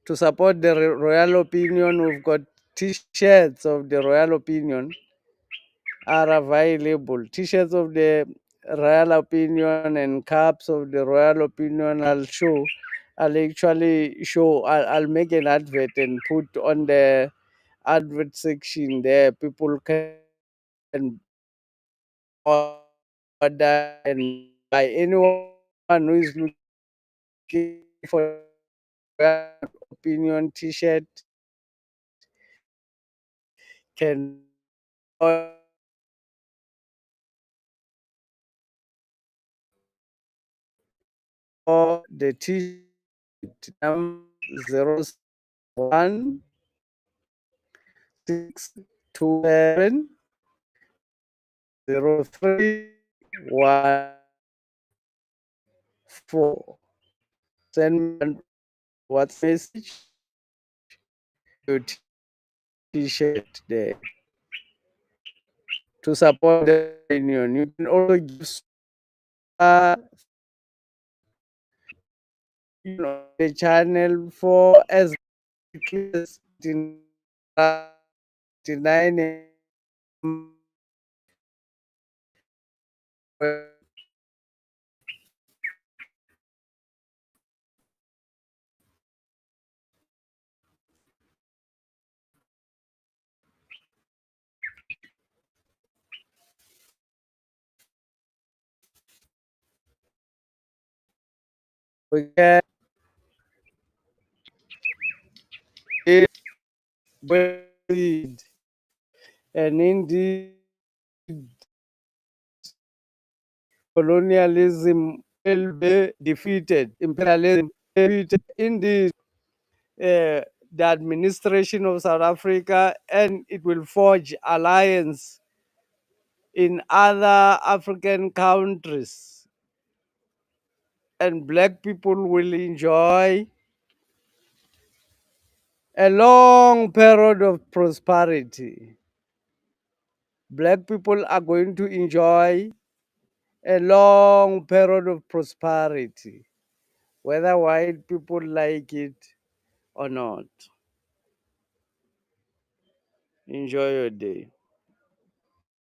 To support the Royal Opinion, we've got t-shirts of the Royal Opinion are available. T-shirts of the Royal Opinion and caps of the Royal Opinion I'll actually show, I'll make an advert and put on the advert section there. People can order and buy. Anyone who is looking for Royal Opinion t-shirt can order the t-shirt number 0162703114. Send me WhatsApp message, your t-shirt there to support the union. You can also give the channel for as as 99 we can breed, and indeed colonialism will be defeated. Imperialism will be defeated. Indeed, the administration of South Africa, and it will forge alliance in other African countries, and black people will enjoy a long period of prosperity. Black people are going to enjoy a long period of prosperity, whether white people like it or not. Enjoy your day.